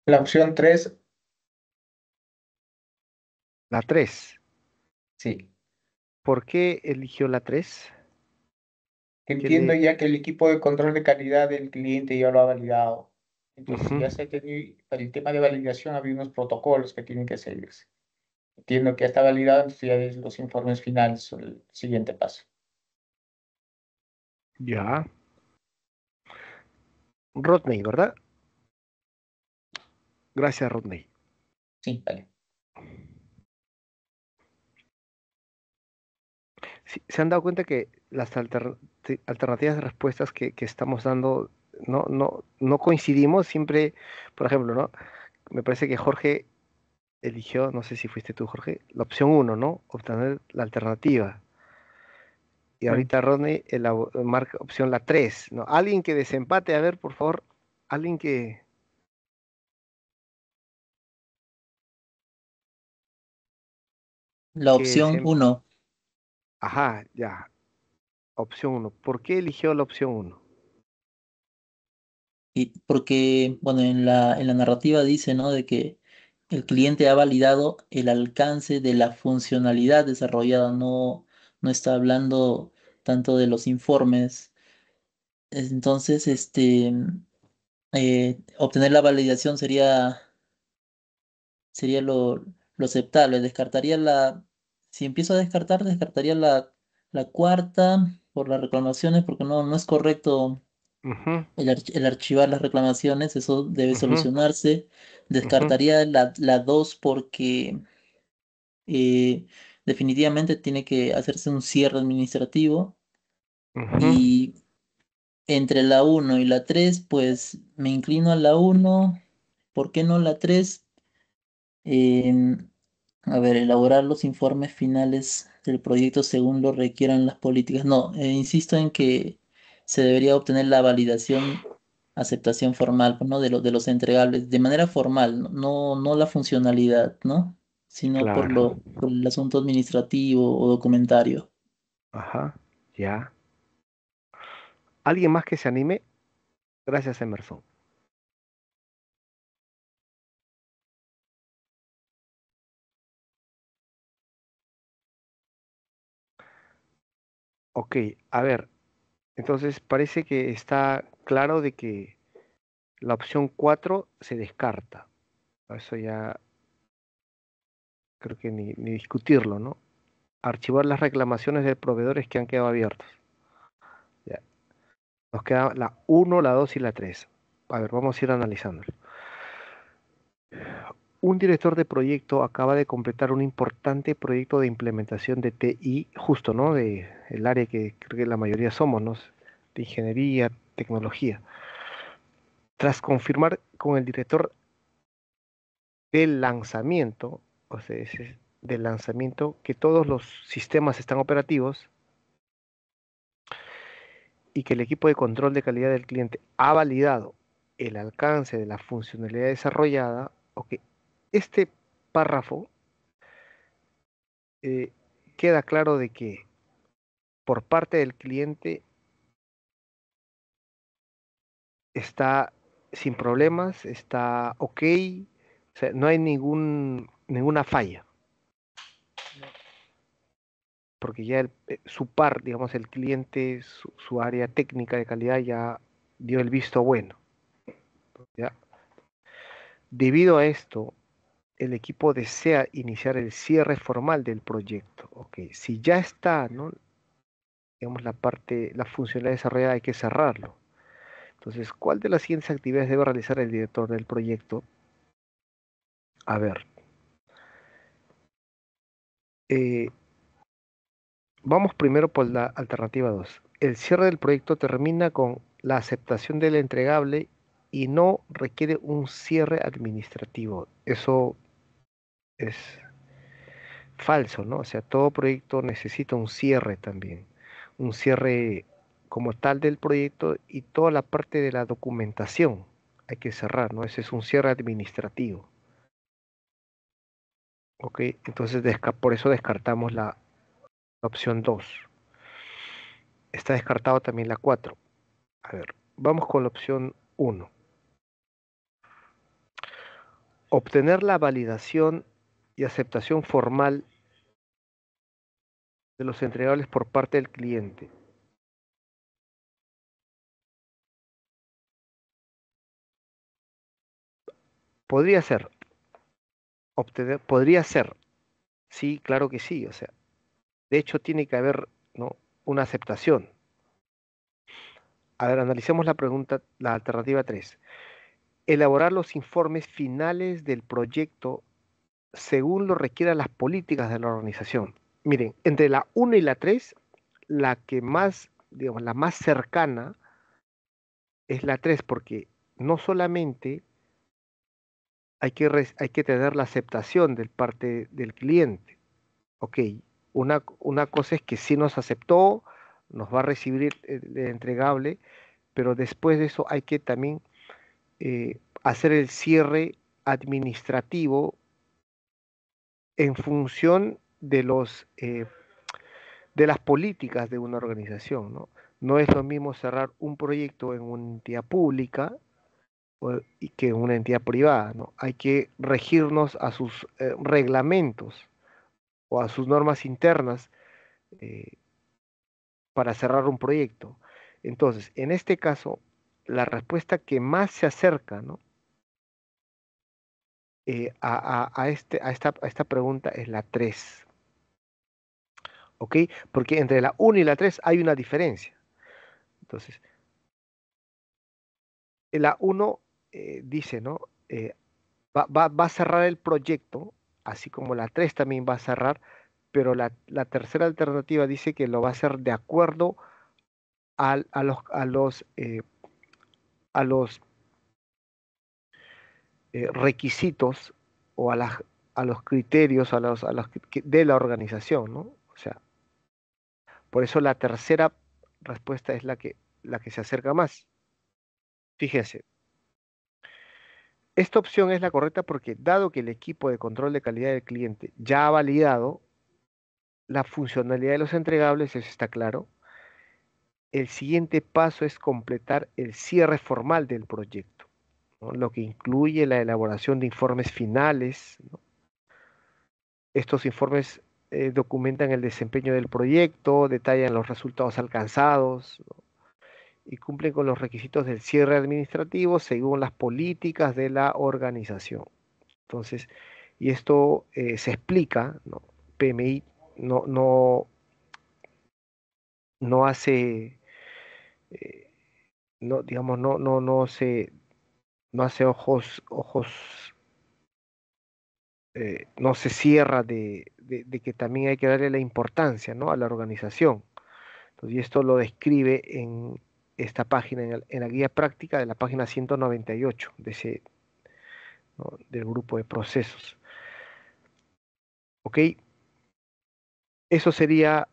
La opción 3, La 3. sí. ¿Por qué eligió la 3? ¿Qué Entiendo le... ya que el equipo de control de calidad del cliente ya lo ha validado. Entonces, Ujú. ya se ha tenido, para el tema de validación había unos protocolos que tienen que seguirse. Entiendo que ya está validado, entonces ya es los informes finales, el siguiente paso. Ya. Rodney, ¿verdad? Gracias, Rodney. Sí, vale. Sí, ¿se han dado cuenta que las alternativas de respuestas que estamos dando no coincidimos? Siempre, por ejemplo, ¿no? Me parece que Jorge eligió, no sé si fuiste tú, Jorge, la opción uno, ¿no? Obtener la alternativa. Y Sí. ahorita Rodney marca opción la 3, ¿no? Alguien que desempate, a ver, por favor, alguien que... La que opción desem- 1. Ajá, ya, opción uno. ¿Por qué eligió la opción uno? Y porque, bueno, en la narrativa dice, ¿no? De que el cliente ha validado el alcance de la funcionalidad desarrollada, no está hablando tanto de los informes. Entonces, obtener la validación sería lo aceptable. Si empiezo a descartar, descartaría la cuarta por las reclamaciones, porque no es correcto Ujú, el archivar las reclamaciones, eso debe ujú, solucionarse. ujú, Descartaría la 2 porque eh, definitivamente tiene que hacerse un cierre administrativo. ujú. Y entre la uno y la 3 pues me inclino a la uno. ¿Por qué no la 3? A ver, elaborar los informes finales del proyecto según lo requieran las políticas. No, insisto en que se debería obtener la validación, aceptación formal, pues, ¿no? De los entregables, de manera formal, no la funcionalidad, ¿no? Sino por Claro, por el asunto administrativo o documentario. ajá, ya. ¿Alguien más que se anime? Gracias, Emerson. Ok, a ver, entonces parece que está claro de que la opción 4 se descarta. Eso ya creo que ni discutirlo, ¿no? Archivar las reclamaciones de proveedores que han quedado abiertos. Ya. Nos queda la uno, la 2 y la 3. A ver, vamos a ir analizándolo. Un director de proyecto acaba de completar un importante proyecto de implementación de TI, justo, ¿no? De el área que creo que la mayoría somos, ¿no? De ingeniería, tecnología. Tras confirmar con el director del lanzamiento, o sea, del lanzamiento, que todos los sistemas están operativos y que el equipo de control de calidad del cliente ha validado el alcance de la funcionalidad desarrollada, ok, este párrafo eh, queda claro de que por parte del cliente está sin problemas, está ok, o sea, no hay ninguna falla, porque ya su par, digamos, el cliente, su área técnica de calidad ya dio el visto bueno. ¿Ya? Debido a esto, el equipo desea iniciar el cierre formal del proyecto. Ok, si ya está, ¿no? Digamos, la funcionalidad desarrollada, hay que cerrarlo. Entonces, ¿cuál de las siguientes actividades debe realizar el director del proyecto? A ver, eh, vamos primero por la alternativa 2. El cierre del proyecto termina con la aceptación del entregable y no requiere un cierre administrativo. Eso es falso, ¿no? O sea, todo proyecto necesita un cierre también. Un cierre como tal del proyecto y toda la parte de la documentación hay que cerrar, ¿no? Ese es un cierre administrativo. ¿Ok? Entonces, por eso descartamos la opción 2. Está descartado también la 4. A ver, vamos con la opción 1. Obtener la validación y aceptación formal de los entregables por parte del cliente. Podría ser, podría ser, sí, claro que sí, o sea, de hecho tiene que haber, ¿no?, una aceptación. A ver, analicemos la pregunta, la alternativa 3. Elaborar los informes finales del proyecto según lo requieran las políticas de la organización. Miren, entre la 1 y la 3, la que más, digamos, la más cercana es la 3, porque no solamente hay que tener la aceptación del parte del cliente. Ok, una cosa es que sí nos aceptó, nos va a recibir el entregable, pero después de eso hay que también hacer el cierre administrativo en función de las políticas de una organización, ¿no? No es lo mismo cerrar un proyecto en una entidad pública y que en una entidad privada, ¿no? Hay que regirnos a sus reglamentos o a sus normas internas eh, para cerrar un proyecto. Entonces, en este caso, la respuesta que más se acerca, ¿no?, a esta pregunta es la 3. ¿Ok? Porque entre la 1 y la 3 hay una diferencia. Entonces, la 1 dice, ¿no? Va a cerrar el proyecto, así como la 3 también va a cerrar, pero la tercera alternativa dice que lo va a hacer de acuerdo a los requisitos o a los criterios de la organización, ¿no? O sea, por eso la tercera respuesta es la que se acerca más. Fíjense, esta opción es la correcta porque dado que el equipo de control de calidad del cliente ya ha validado la funcionalidad de los entregables, eso está claro, el siguiente paso es completar el cierre formal del proyecto, ¿no?, lo que incluye la elaboración de informes finales, ¿no? Estos informes documentan el desempeño del proyecto, detallan los resultados alcanzados, ¿no?, y cumplen con los requisitos del cierre administrativo según las políticas de la organización. Entonces, y esto se explica, ¿no? PMI no, no hace, eh, no, digamos, no hace ojos, no se cierra de que también hay que darle la importancia, ¿no?, a la organización. Entonces, y esto lo describe en esta página, en la guía práctica de la página 198 ¿no?, del grupo de procesos. ¿Ok? Eso sería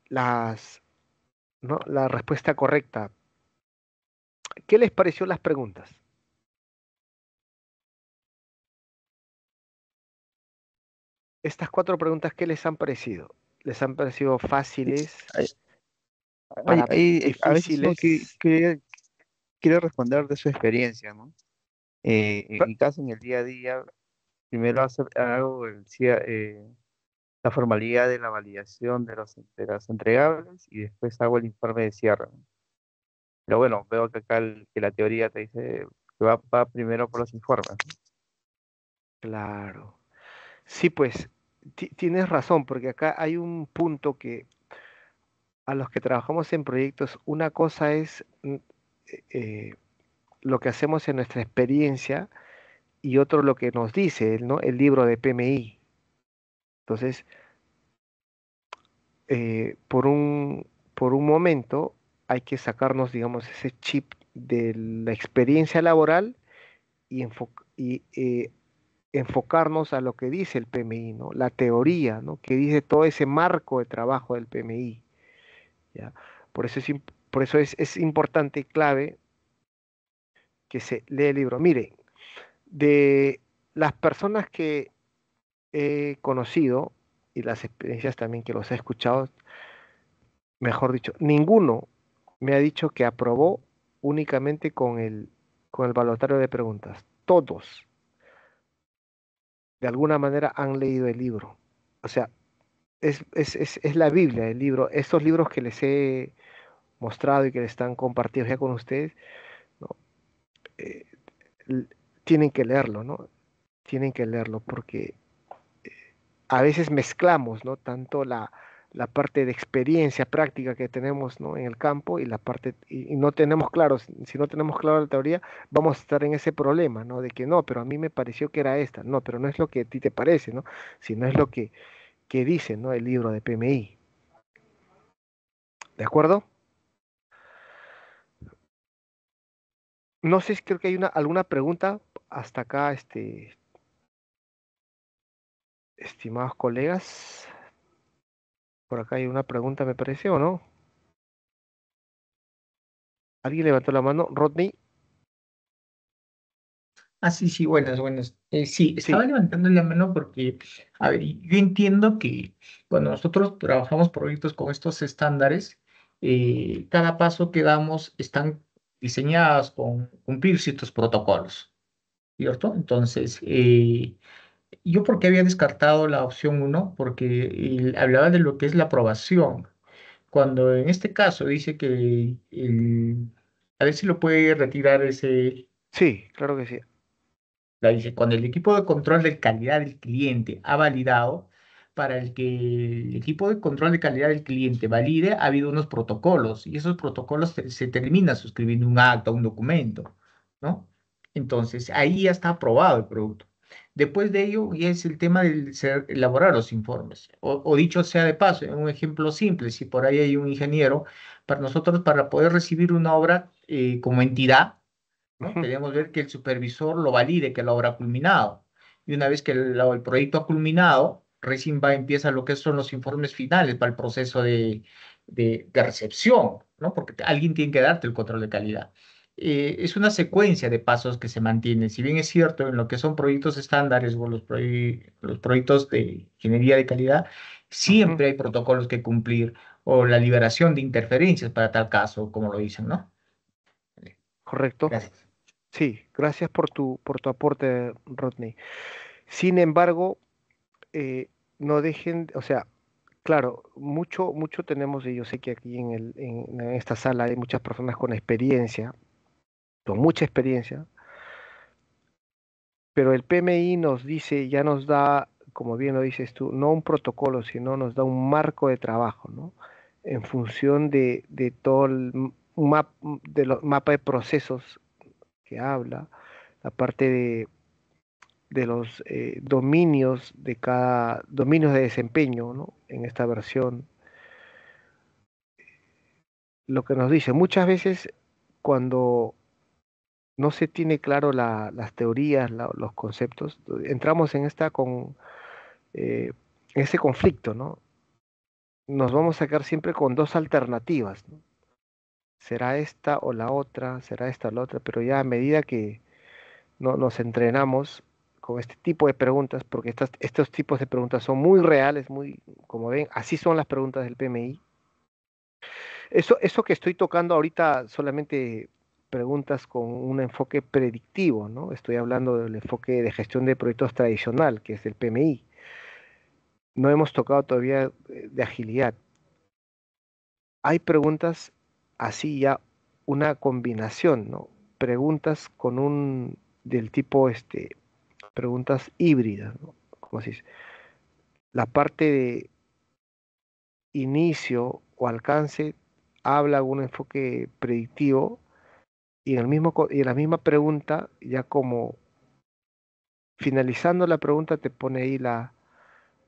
¿no?, la respuesta correcta. ¿Qué les pareció las preguntas? estas 4 preguntas, ¿qué les han parecido? ¿Les han parecido fáciles, Hay, a veces uno difíciles? quiere responder de su experiencia, ¿no? En Pa- mi caso, en el día a día, primero hago la formalidad de la validación de los entregables y después hago el informe de cierre, ¿no? Pero bueno, veo que acá que la teoría te dice que va primero por los informes, ¿no? Claro. Sí, pues tienes razón, porque acá hay un punto que a los que trabajamos en proyectos, una cosa es eh, lo que hacemos en nuestra experiencia y otro lo que nos dice, ¿no? El libro de PMI. Entonces, por un momento hay que sacarnos, digamos, ese chip de la experiencia laboral y enfocarnos a lo que dice el PMI, ¿no? La teoría, ¿no? Que dice todo ese marco de trabajo del PMI, ¿ya? Por eso es importante y clave que se lea el libro. Mire, de las personas que he conocido y las experiencias también que los he escuchado, mejor dicho, ninguno me ha dicho que aprobó únicamente con el balotario de preguntas. Todos, de alguna manera, han leído el libro. O sea, es la Biblia el libro. Estos libros que les he mostrado y que les están compartidos ya con ustedes, ¿no? Eh, l- Tienen que leerlo, ¿no? Tienen que leerlo porque a veces mezclamos, ¿no? Tanto la parte de experiencia práctica que tenemos, ¿no? En el campo y la parte, y no tenemos claro, si no tenemos claro la teoría, vamos a estar en ese problema, ¿no? De que no, pero a mí me pareció que era esta, no, pero no es lo que a ti te parece, ¿no? Sino es lo que dice, ¿no? El libro de PMI, ¿de acuerdo? No sé si creo que hay alguna pregunta hasta acá, estimados colegas. Por acá hay una pregunta, me parece, ¿o no? ¿Alguien levantó la mano? Rodney, Ah, sí, sí, buenas, buenas. Sí, estaba sí, levantando la mano porque, a ver, yo entiendo que cuando nosotros trabajamos proyectos con estos estándares, cada paso que damos están diseñadas con cumplir ciertos protocolos, ¿cierto? Entonces, yo porque había descartado la opción uno porque hablaba de lo que es la aprobación, cuando en este caso dice que a ver si lo puede retirar ese. sí, claro que sí. La dice, cuando el equipo de control de calidad del cliente ha validado, para el que el equipo de control de calidad del cliente valide, ha habido unos protocolos y esos protocolos se termina suscribiendo un acta, un documento, ¿no? Entonces, ahí ya está aprobado el producto. Después de ello, ya es el tema de elaborar los informes. O dicho sea de paso, en un ejemplo simple, si por ahí hay un ingeniero, para nosotros, para poder recibir una obra como entidad, ¿no? Ujú, Debemos ver que el supervisor lo valide, que la obra ha culminado. Y una vez que el proyecto ha culminado, recién empieza lo que son los informes finales para el proceso de recepción, ¿no? Porque alguien tiene que darte el control de calidad. Es una secuencia de pasos que se mantienen. Si bien es cierto, en lo que son proyectos estándares o los proyectos de ingeniería de calidad, ujú, siempre hay protocolos que cumplir o la liberación de interferencias para tal caso, como lo dicen, ¿no? correcto. Gracias. Sí, gracias por tu aporte, Rodney. Sin embargo, no dejen, o sea, claro, mucho tenemos, y yo sé que aquí en esta sala hay muchas personas con experiencia, con mucha experiencia, pero el PMI nos dice, ya nos da, como bien lo dices tú, no un protocolo, sino nos da un marco de trabajo, ¿no? En función de todo de los mapa de procesos que habla, la parte de los dominios dominios de desempeño, ¿no? En esta versión, lo que nos dice, muchas veces cuando no se tiene claro las teorías, los conceptos, entramos eh, en ese conflicto, ¿no? Nos vamos a quedar siempre con dos alternativas, ¿no? Será esta o la otra, será esta o la otra, pero ya a medida que no, nos entrenamos, con este tipo de preguntas, porque estos tipos de preguntas son muy reales, muy, como ven, así son las preguntas del PMI. Eso que estoy tocando ahorita solamente preguntas con un enfoque predictivo, ¿no? Estoy hablando del enfoque de gestión de proyectos tradicional, que es el PMI. No hemos tocado todavía de agilidad. Hay preguntas así ya, una combinación, ¿no? Preguntas con del tipo, preguntas híbridas, ¿no? ¿Cómo se dice? La parte de inicio o alcance habla de un enfoque predictivo y y en la misma pregunta, ya como finalizando la pregunta, te pone ahí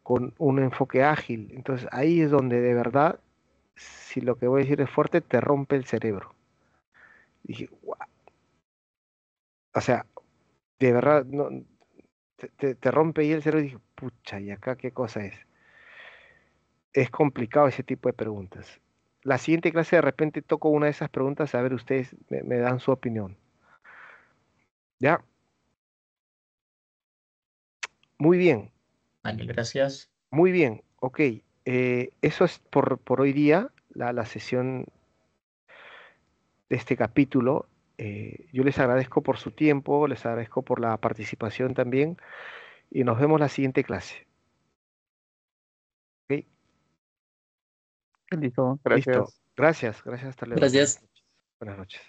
con un enfoque ágil. Entonces ahí es donde de verdad, si lo que voy a decir es fuerte, te rompe el cerebro. Dije, "Guau". O sea, de verdad, no, te rompe ahí el cerebro y dije, pucha, ¿y acá qué cosa es? Es complicado ese tipo de preguntas. La siguiente clase de repente toco una de esas preguntas, a ver, ustedes me dan su opinión. ¿Ya? Muy bien, Vale, gracias. muy bien, ok. Eso es por hoy día, la sesión de este capítulo. Yo les agradezco por su tiempo, les agradezco por la participación también y nos vemos la siguiente clase. ¿Ok? Listo, Listo. gracias. Gracias, gracias, hasta luego. Gracias. Buenas noches.